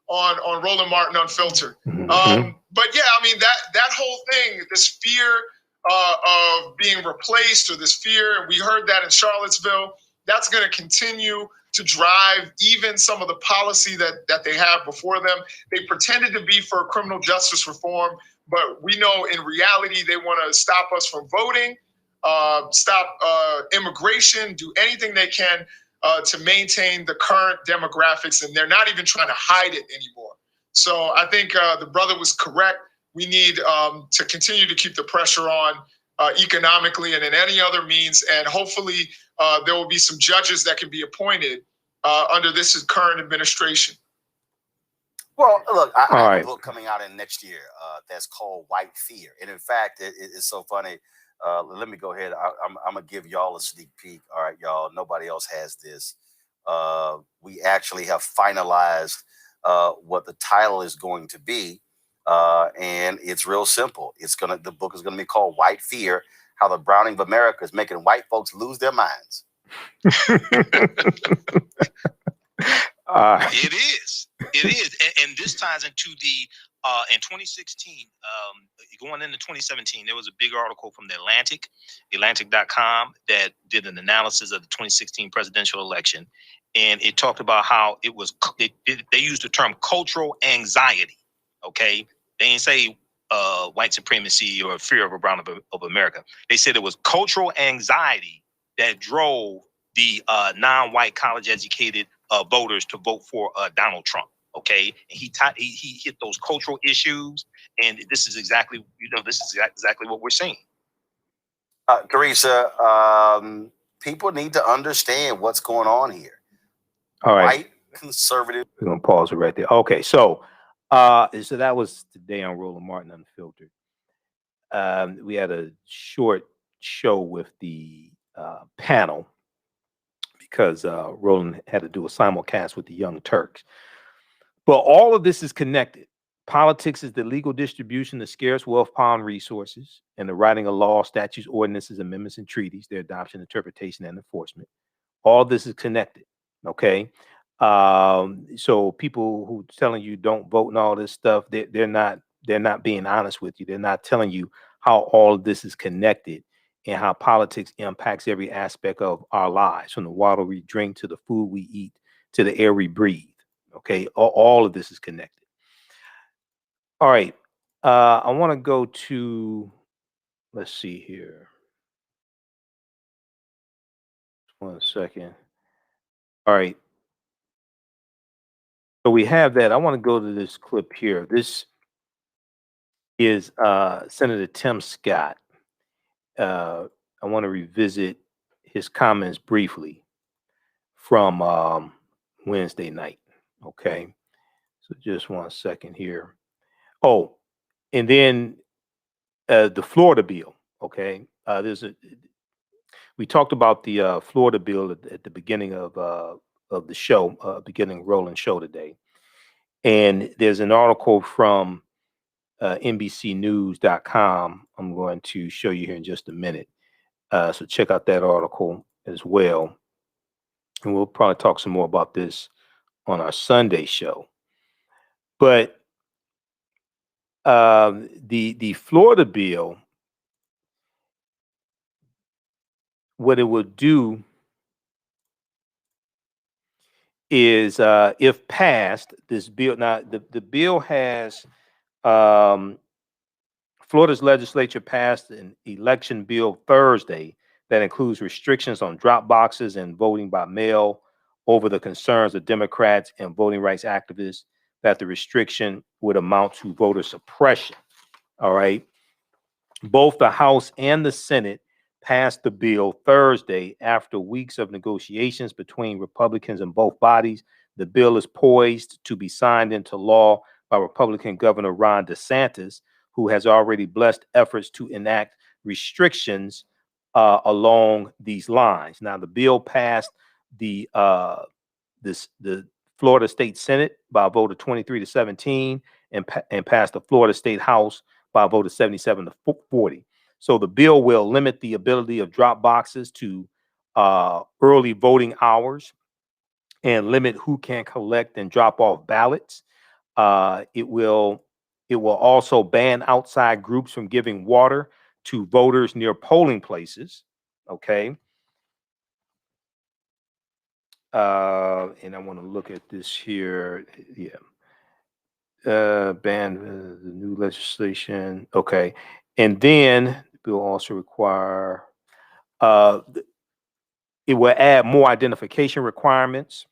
on Roland Martin Unfiltered. But yeah, I mean, that whole thing, this fear of being replaced, or this fear, and we heard that in Charlottesville, that's going to continue to drive even some of the policy that they have before them. They pretended to be for criminal justice reform, but we know in reality they want to stop us from voting, stop immigration, do anything they can to maintain the current demographics, and they're not even trying to hide it anymore. So I think the brother was correct. We need to continue to keep the pressure on economically and in any other means, and hopefully there will be some judges that can be appointed under this current administration. Well, look, I have a book coming out in next year that's called White Fear. And in fact, it's so funny. Let me go ahead. I'm going to give y'all a sneak peek. All right, y'all. Nobody else has this. We actually have finalized what the title is going to be. And it's real simple. The book is going to be called White Fear: How the Browning of America is Making White Folks Lose Their Minds. It is. And this ties into the in 2016, going into 2017, there was a big article from the Atlantic, Atlantic.com, that did an analysis of the 2016 presidential election. And it talked about how it was, they used the term cultural anxiety. Okay. They didn't say white supremacy or fear of a brown of America. They said it was cultural anxiety that drove the non-white college educated voters to vote for Donald Trump. Okay, and he hit those cultural issues, and this is exactly what we're seeing. Teresa, people need to understand what's going on here. All right, white conservative. We're gonna pause it right there. Okay, so that was today on Roland Martin Unfiltered. We had a short show with the panel because Roland had to do a simulcast with the Young Turks. But all of this is connected. Politics is the legal distribution of scarce wealth, power, and resources, and the writing of laws, statutes, ordinances, amendments, and treaties, their adoption, interpretation, and enforcement. All this is connected. Okay. So people who telling you don't vote and all this stuff, they're not being honest with you. They're not telling you how all of this is connected and how politics impacts every aspect of our lives, from the water we drink to the food we eat to the air we breathe. Okay, all of this is connected. All right, I want to go to, let's see here. 1 second. All right. So we have that. I want to go to this clip here. This is Senator Tim Scott. I want to revisit his comments briefly from Wednesday night. Okay. So just 1 second here. Oh, and then the Florida bill. Okay. We talked about the Florida bill at the beginning of the show, beginning rolling show today. And there's an article from NBCnews.com. I'm going to show you here in just a minute. So check out that article as well. And we'll probably talk some more about this on our Sunday show. But the Florida bill, what it would do is, if passed, this bill, now the bill has, Florida's legislature passed an election bill Thursday that includes restrictions on drop boxes and voting by mail over the concerns of Democrats and voting rights activists that the restriction would amount to voter suppression. All right. Both the House and the Senate passed the bill Thursday after weeks of negotiations between Republicans in both bodies. The bill is poised to be signed into law by Republican Governor Ron DeSantis, who has already blessed efforts to enact restrictions along these lines. Now, the bill passed the Florida State Senate by a vote of 23-17 and passed the Florida State House by a vote of 77-40. So the bill will limit the ability of drop boxes to early voting hours and limit who can collect and drop off ballots. It will also ban outside groups from giving water to voters near polling places. Okay. And I want to look at this here. Yeah. Ban the new legislation. Okay. And then the bill also require, it will add more identification requirements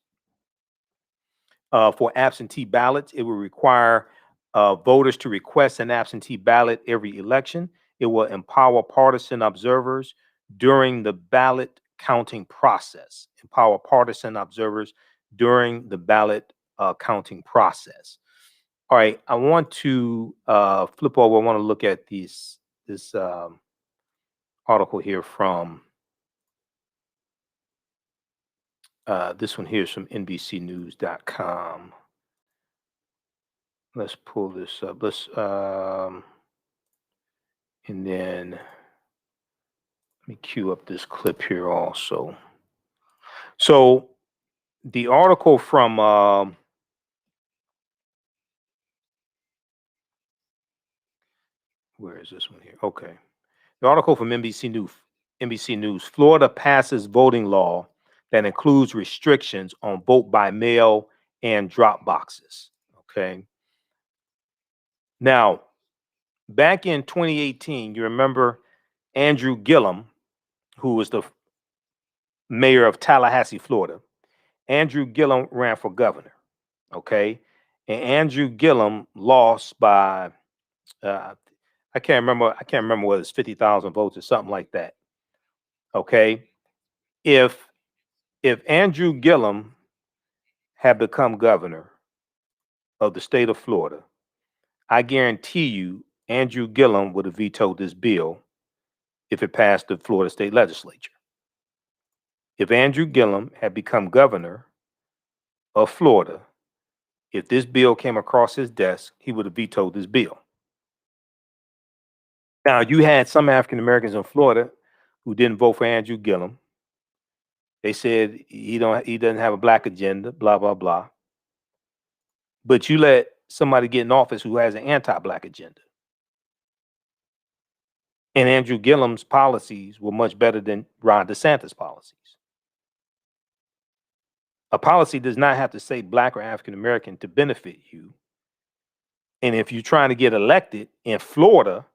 for absentee ballots. It will require voters to request an absentee ballot every election. It will empower partisan observers during the ballot counting process. Empower partisan observers during the ballot counting process. All right, I want to flip over. I want to look at this article here from this one here is from NBCnews.com. Let's pull this up. And then let me cue up this clip here also. So the article from where is this one here? Okay. The article from NBC News, Florida passes voting law that includes restrictions on vote by mail and drop boxes. Okay. Now, back in 2018, you remember Andrew Gillum, who was the mayor of Tallahassee, Florida. Andrew Gillum ran for governor. Okay. And Andrew Gillum lost by I can't remember whether it's 50,000 votes or something like that. Okay. If Andrew Gillum had become governor of the state of Florida, I guarantee you Andrew Gillum would have vetoed this bill if it passed the Florida state legislature. If Andrew Gillum had become governor of Florida, if this bill came across his desk, he would have vetoed this bill. Now, you had some African Americans in Florida who didn't vote for Andrew Gillum. They said he doesn't have a black agenda, blah, blah, blah. But you let somebody get in office who has an anti-black agenda. And Andrew Gillum's policies were much better than Ron DeSantis' policies. A policy does not have to say Black or African American to benefit you. And if you're trying to get elected in Florida,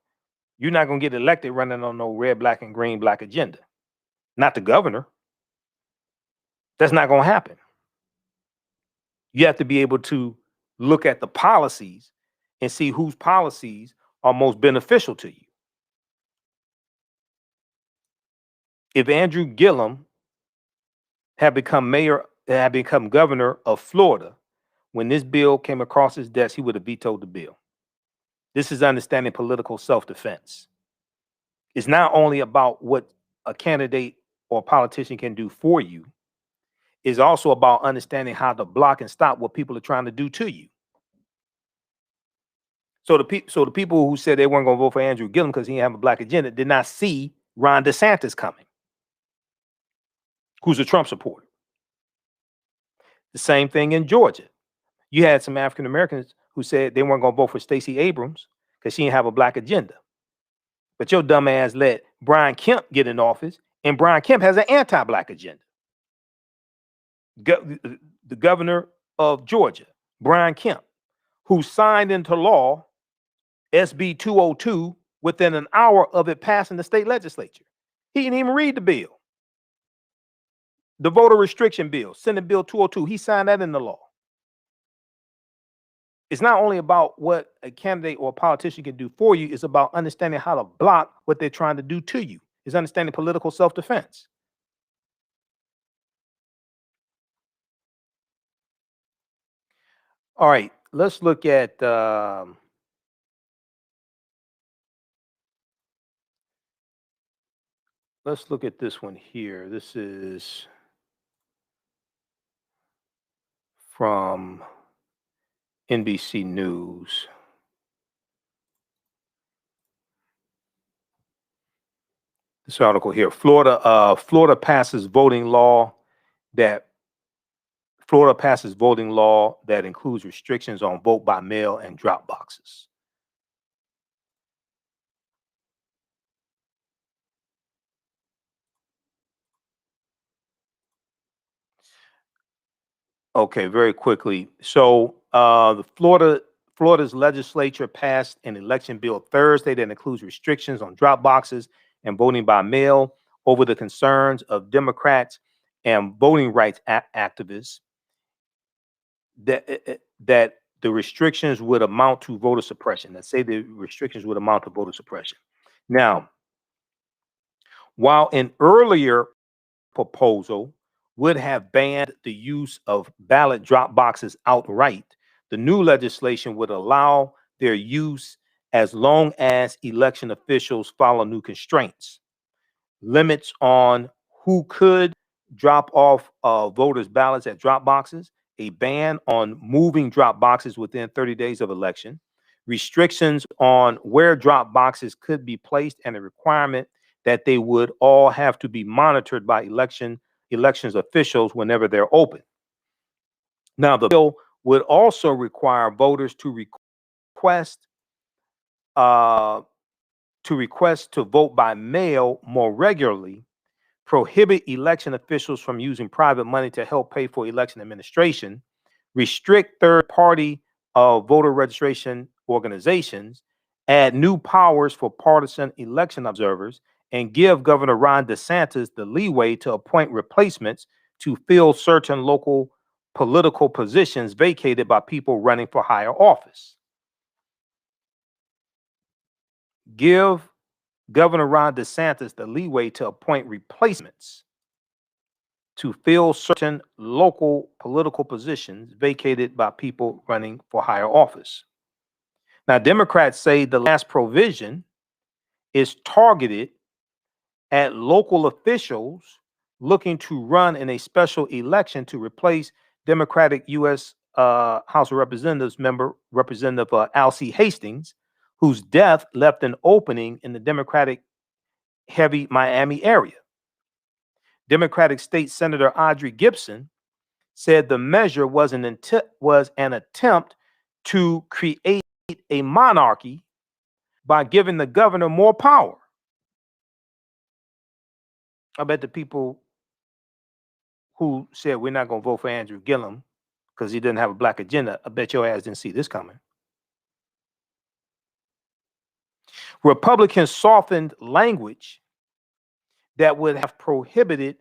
you're not going to get elected running on no red, black, and green black agenda. Not the governor. That's not going to happen. You have to be able to look at the policies and see whose policies are most beneficial to you. If Andrew Gillum had become governor of Florida, when this bill came across his desk, he would have vetoed the bill. This is understanding political self-defense. It's not only about what a candidate or a politician can do for you, it's also about understanding how to block and stop what people are trying to do to you. So the people who said they weren't going to vote for Andrew Gillum because he didn't have a black agenda did not see Ron DeSantis coming, who's a Trump supporter. The same thing in Georgia. You had some African Americans who said they weren't going to vote for Stacey Abrams because she didn't have a black agenda. But your dumb ass let Brian Kemp get in office, and Brian Kemp has an anti-black agenda. The governor of Georgia, Brian Kemp, who signed into law SB 202 within an hour of it passing the state legislature. He didn't even read the bill. The voter restriction bill, Senate Bill 202, he signed that into law. It's not only about what a candidate or a politician can do for you, it's about understanding how to block what they're trying to do to you. It's understanding political self-defense. All right, let's look at this one here. This is from NBC News. This article here, Florida passes voting law that includes restrictions on vote by mail and drop boxes. Okay, very quickly. So Florida's legislature passed an election bill Thursday that includes restrictions on drop boxes and voting by mail over the concerns of Democrats and voting rights activists that the restrictions would amount to voter suppression. That say the restrictions would amount to voter suppression. Now, while an earlier proposal would have banned the use of ballot drop boxes outright, the new legislation would allow their use as long as election officials follow new constraints. Limits on who could drop off voters' ballots at drop boxes, a ban on moving drop boxes within 30 days of election, restrictions on where drop boxes could be placed, and a requirement that they would all have to be monitored by elections officials whenever they're open. Now, the bill would also require voters to request to vote by mail more regularly, prohibit election officials from using private money to help pay for election administration, restrict third-party voter registration organizations, add new powers for partisan election observers, and give Governor Ron DeSantis the leeway to appoint replacements to fill certain local political positions vacated by people running for higher office. Give Governor Ron DeSantis the leeway to appoint replacements to fill certain local political positions vacated by people running for higher office. Now, Democrats say the last provision is targeted at local officials looking to run in a special election to replace Democratic U.S. House of Representatives member Representative Alcee Hastings, whose death left an opening in the Democratic-heavy Miami area. Democratic State Senator Audrey Gibson said the measure was an attempt to create a monarchy by giving the governor more power. I bet the people who said we're not going to vote for Andrew Gillum because he didn't have a black agenda, I bet your ass didn't see this coming. Republicans softened language that would have prohibited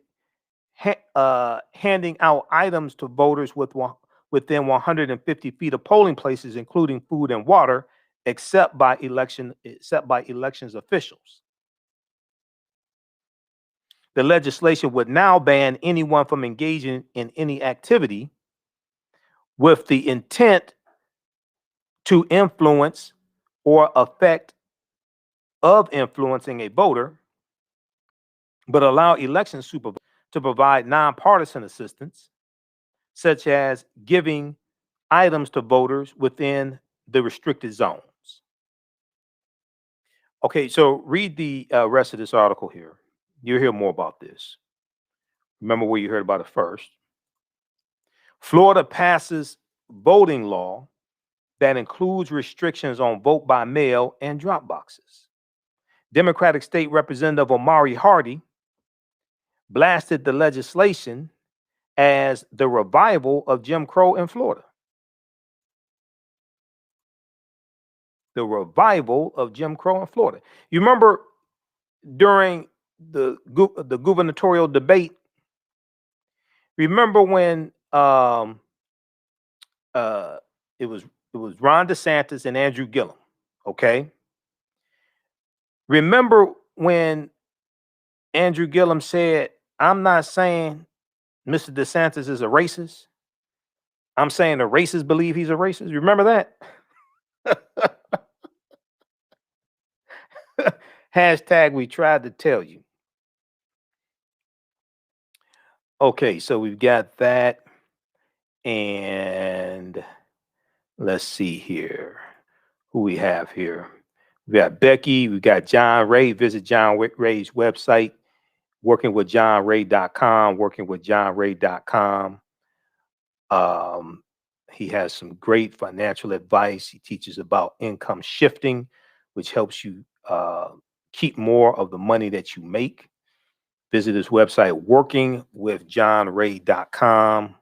handing out items to voters within 150 feet of polling places, including food and water, except by elections officials. The legislation would now ban anyone from engaging in any activity with the intent to influence or effect of influencing a voter, but allow election supervisors to provide nonpartisan assistance, such as giving items to voters within the restricted zones. Okay, so read the rest of this article here. You'll hear more about this. Remember where you heard about it first. Florida passes voting law that includes restrictions on vote by mail and drop boxes. Democratic State Representative Omari Hardy blasted the legislation as the revival of Jim Crow in Florida. The revival of Jim Crow in Florida. You remember during the gubernatorial debate, remember when it was Ron DeSantis and Andrew Gillum, okay? Remember when Andrew Gillum said, I'm not saying Mr. DeSantis is a racist. I'm saying the racists believe he's a racist. You remember that? Hashtag we tried to tell you. Okay, so we've got that. And let's see here. Who we have here? We got Becky. We got John Ray. Visit John Ray's website, workingwithjohnray.com, workingwithjohnray.com. He has some great financial advice. He teaches about income shifting, which helps you keep more of the money that you make. Visit his website, workingwithjohnray.com,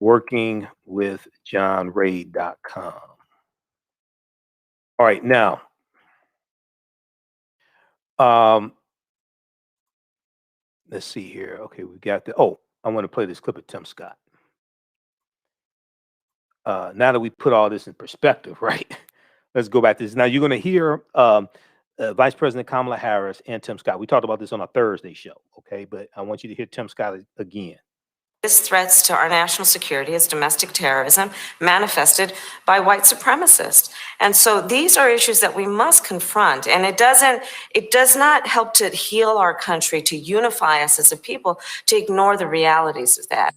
workingwithjohnray.com. All right, now, let's see here. Okay, we got the, I want to play this clip of Tim Scott. Now that we put all this in perspective, right? Let's go back to this. Now you're going to hear Vice President Kamala Harris and Tim Scott. We talked about this on our Thursday show, okay? But I want you to hear Tim Scott again. Threats to our national security is domestic terrorism manifested by white supremacists. And so these are issues that we must confront. And it does not help to heal our country, to unify us as a people, to ignore the realities of that.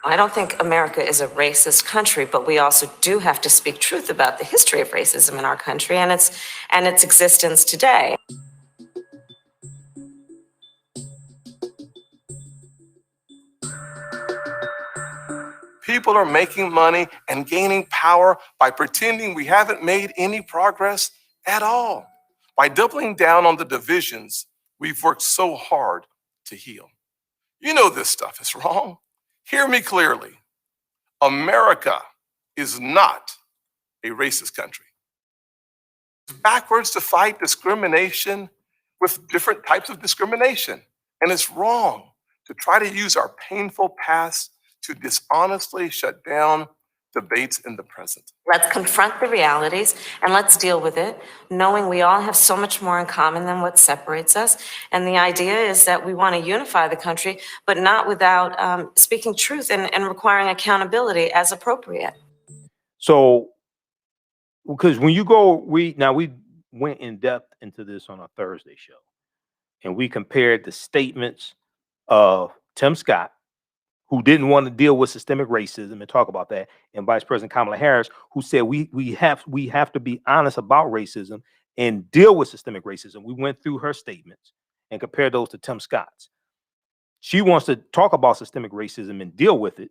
I don't think America is a racist country, but we also do have to speak truth about the history of racism in our country and its existence today. People are making money and gaining power by pretending we haven't made any progress at all, by doubling down on the divisions we've worked so hard to heal. You know this stuff is wrong. Hear me clearly. America is not a racist country. It's backwards to fight discrimination with different types of discrimination. And it's wrong to try to use our painful past to dishonestly shut down debates in the present. Let's confront the realities and let's deal with it, knowing we all have so much more in common than what separates us. And the idea is that we want to unify the country, but not without speaking truth and requiring accountability as appropriate. So, because when you go we went in depth into this on our Thursday show, and we compared the statements of Tim Scott, who didn't want to deal with systemic racism and talk about that, and Vice President Kamala Harris, who said we have to be honest about racism and deal with systemic racism. We went through her statements and compared those to Tim Scott's. She wants to talk about systemic racism and deal with it.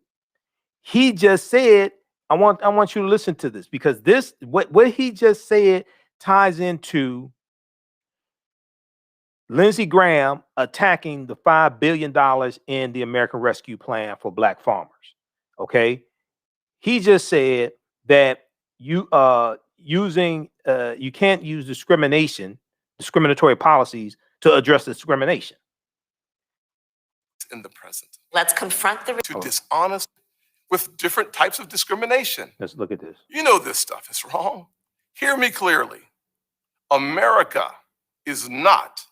He just said, I want you to listen to this, because this what he just said ties into Lindsey Graham attacking the $5 billion in the American Rescue Plan for Black farmers. Okay, he just said that you can't use discriminatory policies to address discrimination in the present. Let's confront the To dishonest with different types of discrimination. Let's look at this. You know this stuff is wrong. Hear me clearly. America is not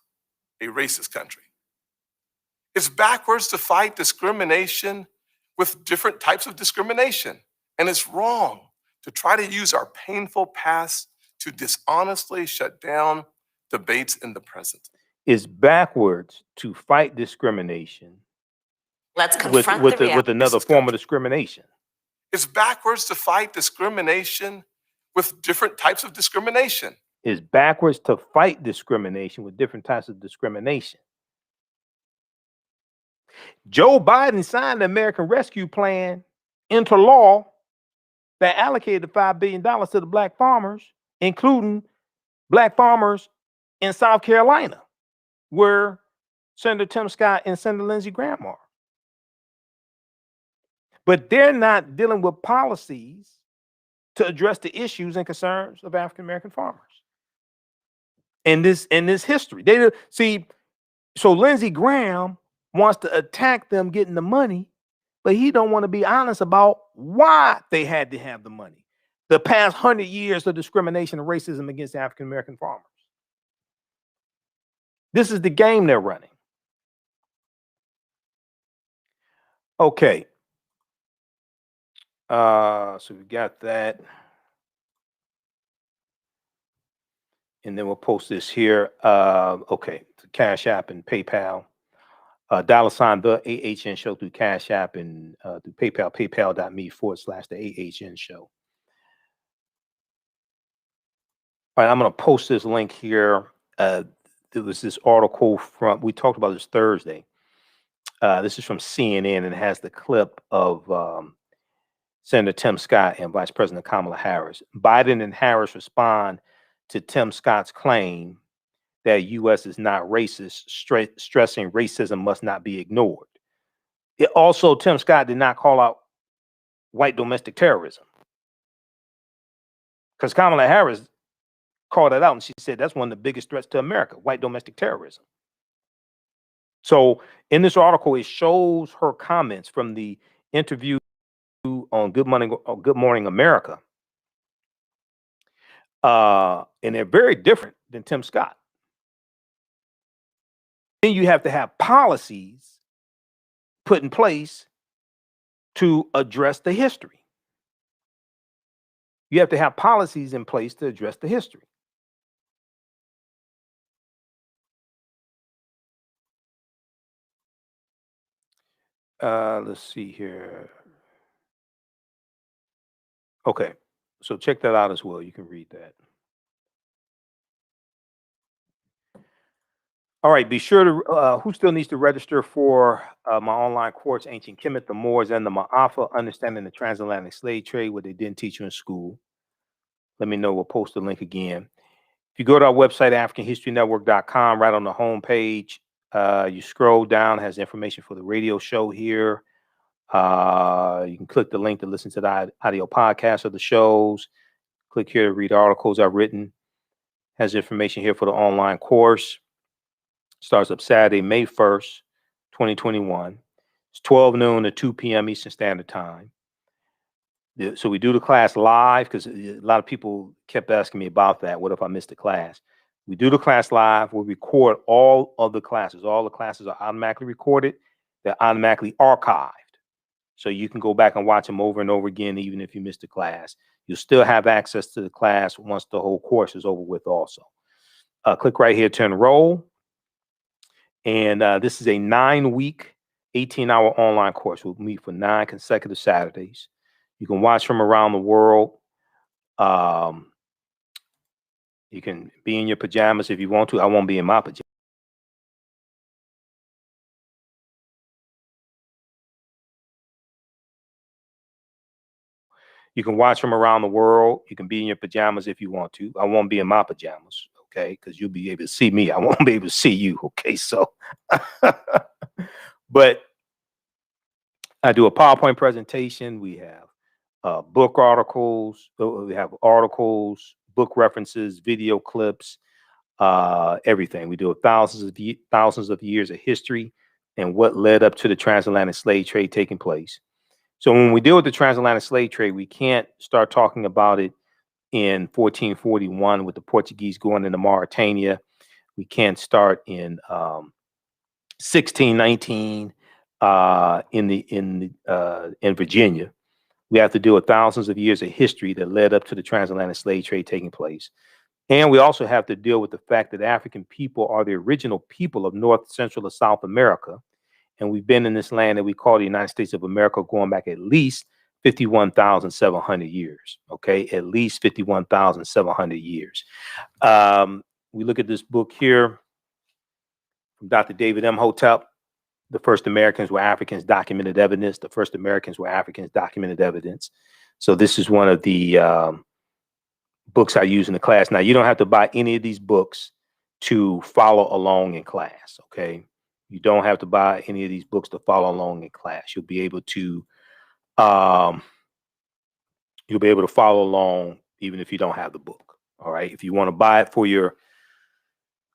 a racist country. It's backwards to fight discrimination with different types of discrimination. And it's wrong to try to use our painful past to dishonestly shut down debates in the present. It's backwards to fight discrimination Let's confront with another form of discrimination. It's backwards to fight discrimination with different types of discrimination. It's backwards to fight discrimination with different types of discrimination. Joe Biden signed the American Rescue Plan into law that allocated $5 billion to the black farmers, including black farmers in South Carolina, where Senator Tim Scott and Senator Lindsey Graham are. But they're not dealing with policies to address the issues and concerns of African American farmers. In this history, they see. So Lindsey Graham wants to attack them getting the money, but he don't want to be honest about why they had to have the money. The past 100 years of discrimination and racism against African American farmers. This is the game they're running. Okay. So we got that. And then we'll post this here. Okay, Cash App and PayPal. $ the AHN show through Cash App and through PayPal, paypal.me/the AHN show. All right, I'm going to post this link here. There was this article we talked about this Thursday. This is from CNN, and it has the clip of Senator Tim Scott and Vice President Kamala Harris. Biden and Harris respond to Tim Scott's claim that U.S. is not racist, stressing racism must not be ignored. Also, Tim Scott did not call out white domestic terrorism, because Kamala Harris called it out, and she said that's one of the biggest threats to America, white domestic terrorism. So in this article, it shows her comments from the interview on Good Morning America. And they're very different than Tim Scott. Then you have to have policies put in place to address the history. You have to have policies in place to address the history. Let's see here. Okay, so check that out as well. You can read that. All right, be sure to, who still needs to register for my online course, Ancient Kemet, the Moors, and the Maafa, Understanding the Transatlantic Slave Trade, what they didn't teach you in school. Let me know. We'll post the link again. If you go to our website, AfricanHistoryNetwork.com, right on the home page, you scroll down, it has information for the radio show here. You can click the link to listen to the audio podcast of the shows. Click here to read articles I've written. Has information here for the online course. Starts up Saturday, May 1st, 2021. It's 12 noon to 2 p.m. Eastern Standard Time. So we do the class live, because a lot of people kept asking me about that. What if I missed the class? We do the class live. We record all of the classes. All the classes are automatically recorded. They're automatically archived. So you can go back and watch them over and over again, even if you missed the class. You'll still have access to the class once the whole course is over with also. Click right here to enroll. And this is a 9-week, 18-hour online course. We'll meet for 9 consecutive Saturdays. You can watch from around the world. You can be in your pajamas if you want to. I won't be in my pajamas. You can watch from around the world. You can be in your pajamas if you want to. I won't be in my pajamas, okay? Because you'll be able to see me. I won't be able to see you, okay? So, but I do a PowerPoint presentation. We have book articles. We have articles, book references, video clips, everything. We do thousands of years of history and what led up to the transatlantic slave trade taking place. So when we deal with the transatlantic slave trade, we can't start talking about it in 1441 with the Portuguese going into Mauritania. We can't start in 1619 in Virginia. We have to deal with thousands of years of history that led up to the transatlantic slave trade taking place. And we also have to deal with the fact that African people are the original people of North, Central, and South America. And we've been in this land that we call the United States of America going back at least 51,700 years. Okay, at least 51,700 years. We look at this book here from Dr. David Imhotep. The first Americans were Africans, documented evidence. The first Americans were Africans, documented evidence. So this is one of the books I use in the class. Now, you don't have to buy any of these books to follow along in class, okay? You don't have to buy any of these books to follow along in class. You'll be able to follow along even if you don't have the book. All right. If you want to buy it for your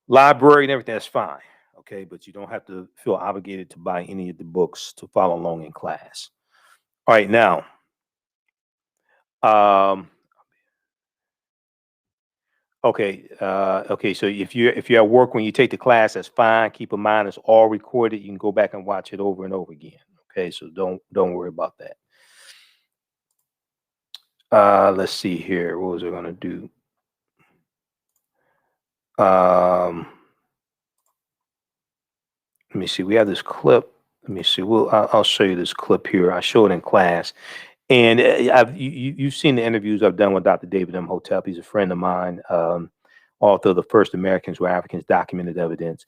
library and everything, that's fine. Okay. But you don't have to feel obligated to buy any of the books to follow along in class. All right. Now, okay. So if you're at work when you take the class, that's fine. Keep in mind it's all recorded. You can go back and watch it over and over again. Okay, so don't worry about that. Let's see here. What was I gonna do? Let me see. We have this clip. Let me see. I'll show you this clip here. I show it in class. And you've seen the interviews I've done with Dr. David Imhotep. He's a friend of mine, author of The First Americans Were Africans, Documented Evidence.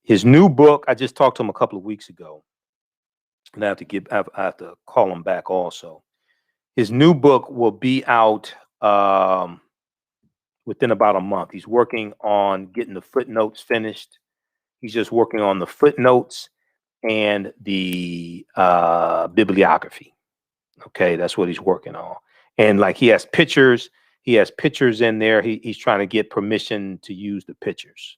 His new book, I just talked to him a couple of weeks ago, and I have to call him back also. His new book will be out within about a month. He's working on getting the footnotes finished. He's just working on the footnotes and the bibliography. Okay, that's what he's working on. And like he has pictures in there. He's trying to get permission to use the pictures,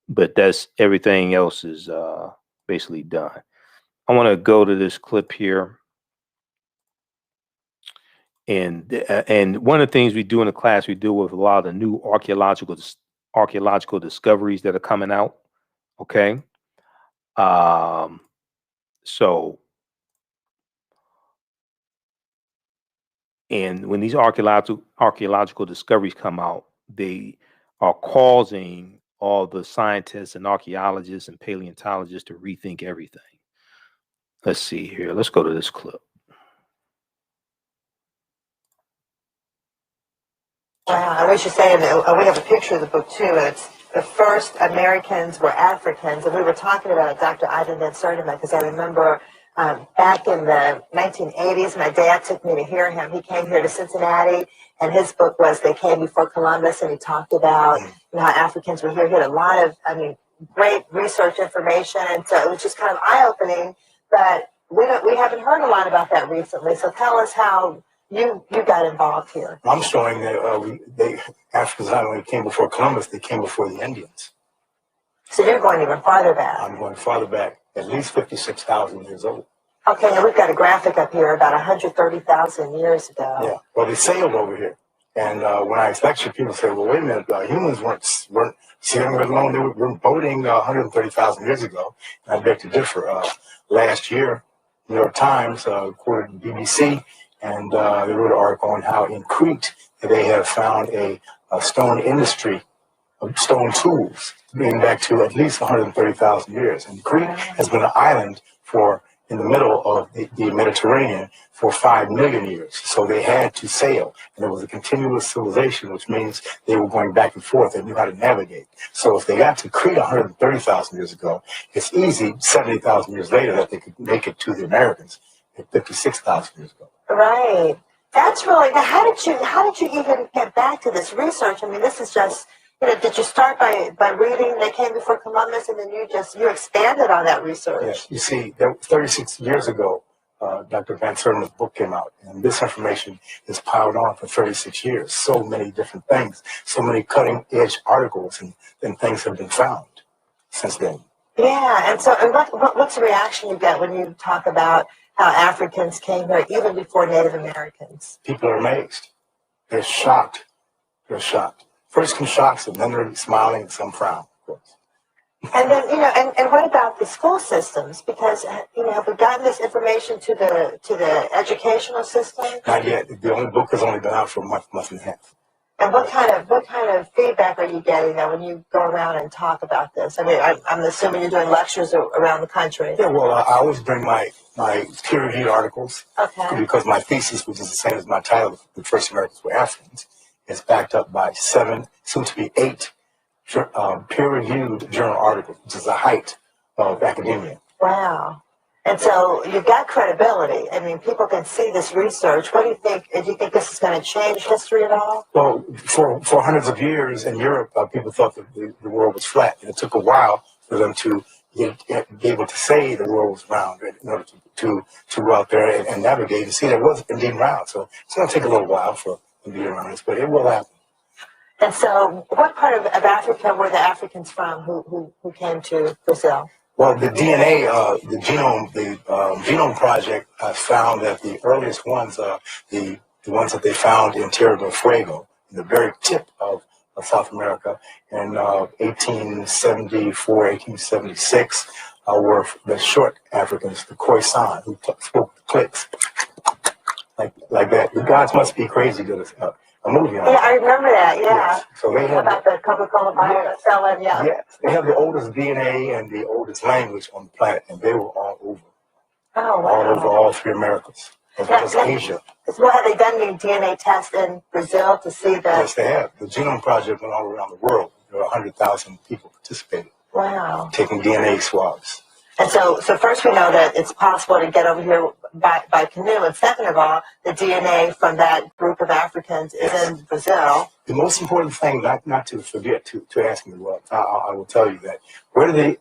but that's everything else is basically done. I want to go to this clip here. And one of the things we do in the class, we deal with a lot of the new archaeological discoveries that are coming out. Okay. So, and when these archaeological discoveries come out, they are causing all the scientists and archaeologists and paleontologists to rethink everything. Let's see here. Let's go to this clip. Wow, I wish you saying that we have a picture of the book too. It's The First Americans Were Africans, and we were talking about Dr. Ivan Van Sertima because I remember back in the 1980s, my dad took me to hear him. He came here to Cincinnati, and his book was They Came Before Columbus, and he talked about how Africans were here. He had a lot of, great research information, and so it was just kind of eye-opening. But we haven't heard a lot about that recently. So tell us how you got involved here. I'm showing that Africans not only came before Columbus, they came before the Indians. So you're going even farther back. I'm going farther back, at least 56,000 years old. Okay, now we've got a graphic up here about 130,000 years ago. Yeah, well, they sailed over here. And when I lecture, people say, well, wait a minute, humans weren't sailing alone. They were boating 130,000 years ago. And I beg to differ. Last year, New York Times quoted the BBC, and they wrote an article on how in Crete they have found a stone industry of stone tools dating back to at least 130,000 years. And Crete has been an island in the middle of the Mediterranean for 5 million years. So they had to sail, and it was a continuous civilization, which means they were going back and forth. They knew how to navigate. So if they got to Crete 130,000 years ago, it's easy 70,000 years later that they could make it to the Americans at 56,000 years ago. Right. That's really, now how did you even get back to this research? I mean, this is just, did you start by reading They Came Before Columbus, and then you expanded on that research? Yes, you see, 36 years ago, Dr. Van Sertima's book came out, and this information is piled on for 36 years. So many different things, so many cutting-edge articles and things have been found since then. Yeah, and so what's the reaction you get when you talk about how Africans came here even before Native Americans? People are amazed. They're shocked. They're shocked. First comes shocks, and then they're smiling, and some frown, of course. And then, and what about the school systems? Because, have we gotten this information to the educational system? Not yet. The book has only been out for a month and a half. And what kind of feedback are you getting now when you go around and talk about this? I mean, I'm assuming you're doing lectures around the country. Yeah, well, I always bring my peer-reviewed articles. Okay. Because my thesis, which is the same as my title, The First Americans Were Africans, is backed up by 7, soon to be 8, peer-reviewed journal articles, which is the height of academia. Wow. And so you've got credibility. I mean, people can see this research. What do you think? Do you think this is going to change history at all? Well, for hundreds of years in Europe, people thought that the world was flat. And it took a while for them to be able to say the world was round in order to go out there and navigate and see that it was indeed round. So it's going to take a little while for them to be around this, but it will happen. And so what part of Africa were the Africans from who came to Brazil? Well, the DNA, the Genome Project found that the earliest ones, the ones that they found in Tierra del Fuego, the very tip of South America, in 1874, 1876, were the short Africans, the Khoisan, who spoke clicks like that. The gods must be crazy to this. A movie on Yeah, I remember that, yeah. Yes. So they have about the Coca-Cola bottle selling, yeah. Yes, they have the oldest DNA and the oldest language on the planet, and they were all over. Oh, wow. All over all 3 Americas, as well as Asia. Well, have they done any DNA tests in Brazil to see that? Yes, they have. The Genome Project went all around the world. There were 100,000 people participating. Wow. Taking DNA swabs. And so first we know that it's possible to get over here by canoe, and second of all, the DNA from that group of Africans is in Brazil. The most important thing, not to forget, to ask me, well, I will tell you that, where do the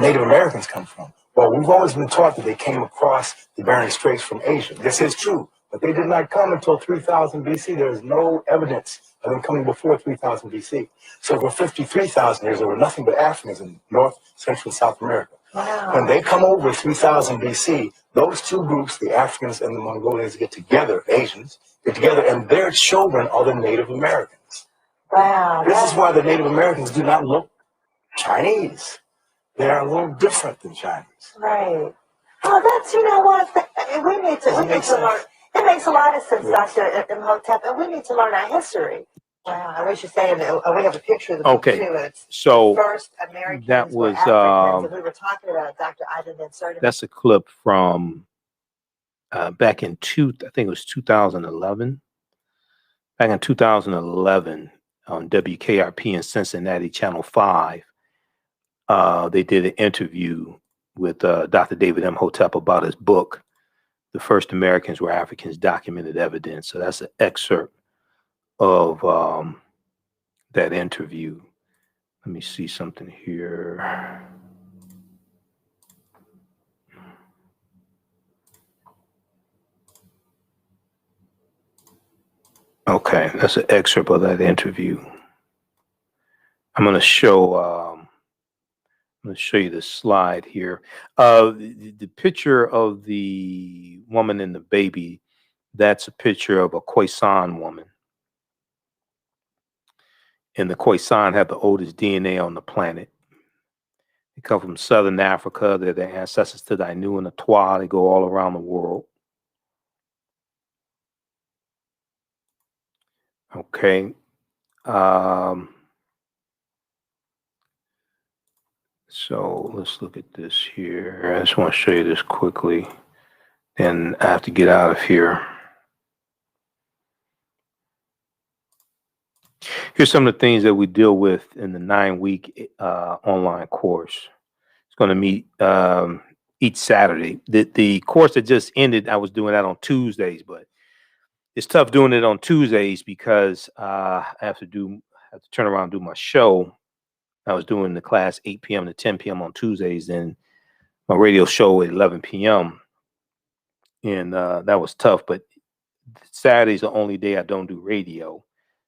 Native Americans come from? Well, we've always been taught that they came across the Bering Straits from Asia. This is true, but they did not come until 3000 BC. There is no evidence of them coming before 3000 BC. So for 53,000 years, there were nothing but Africans in North, Central, and South America. Wow. When they come over 3000 BC, those two groups, the Africans and the Mongolians, get together, Asians, get together, and their children are the Native Americans. Wow. This is why the Native Americans do not look Chinese. They are a little different than Chinese. Right. Oh, that's, what, I mean, we need to learn. It makes a lot of sense, yeah. Dr. Imhotep, and we need to learn our history. Wow, I wish you saying we have a picture of the book too. It's so first Americans that was Africans, and we were talking about Dr. Ivan Sertiman. That's a clip from back in I think it was 2011. Back in 2011 on WKRP in Cincinnati, Channel 5, they did an interview with Dr. David Imhotep about his book, The First Americans Were Africans, Documented Evidence. So that's an excerpt of that interview. Let me see something here. Okay, that's an excerpt of that interview. I'm going to show you the slide here. The picture of the woman and the baby, that's a picture of a Khoisan woman. And the Khoisan have the oldest DNA on the planet. They come from Southern Africa. They're the ancestors to the Ainu and the Twa. They go all around the world. Okay. So let's look at this here. I just want to show you this quickly. And I have to get out of here. Here's some of the things that we deal with in the 9-week online course. It's going to meet each Saturday. The course that just ended, I was doing that on Tuesdays, but it's tough doing it on Tuesdays because I have to turn around and do my show. I was doing the class 8 p.m. to 10 p.m. on Tuesdays, and my radio show at 11 p.m. And that was tough. But Saturday's the only day I don't do radio,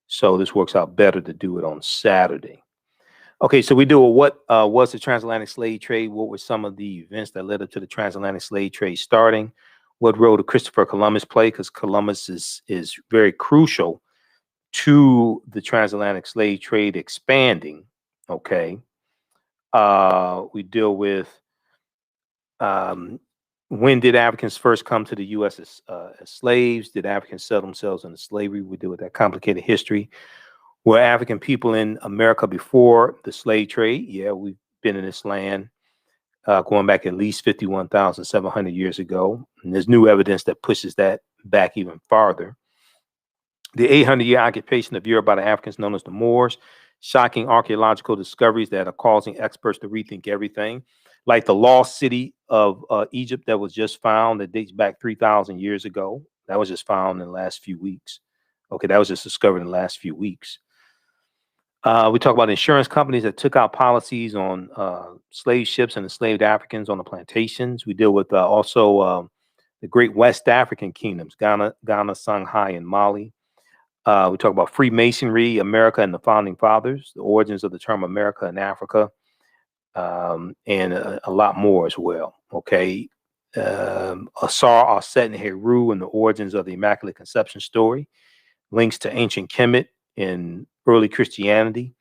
so this works out better to do it on Saturday. Okay, so we do a what was the transatlantic slave trade? What were some of the events that led up to the transatlantic slave trade starting? What role did Christopher Columbus play? Because Columbus is very crucial to the transatlantic slave trade expanding. Okay. We deal with when did Africans first come to the U.S. as slaves? Did Africans sell themselves into slavery? We deal with that complicated history. Were African people in America before the slave trade? Yeah, we've been in this land going back at least 51,700 years ago. And there's new evidence that pushes that back even farther. The 800-year occupation of Europe by the Africans known as the Moors. Shocking archaeological discoveries that are causing experts to rethink everything. Like the lost city of Egypt that was just found that dates back 3,000 years ago. That was just found in the last few weeks. Okay, that was just discovered in the last few weeks. We talk about insurance companies that took out policies on slave ships and enslaved Africans on the plantations. We deal with also the great West African kingdoms, Ghana, Songhai, and Mali. We talk about Freemasonry, America, and the Founding Fathers, the origins of the term America and Africa, and a lot more as well. Okay. Asar, Aset, and Heru, and the origins of the Immaculate Conception story. Links to ancient Kemet in early Christianity,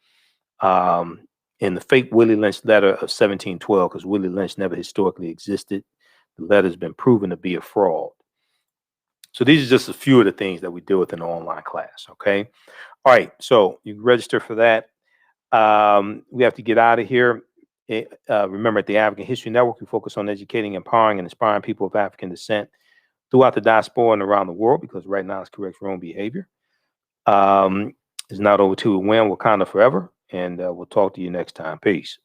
in the fake Willie Lynch letter of 1712, because Willie Lynch never historically existed. The letter's been proven to be a fraud. So these are just a few of the things that we deal with in the online class, okay? All right, so you can register for that. We have to get out of here. Remember, at the African History Network, we focus on educating, empowering, and inspiring people of African descent throughout the diaspora and around the world, because right now it's correct your own behavior. It's not over till we win. Wakanda forever. And we'll talk to you next time. Peace.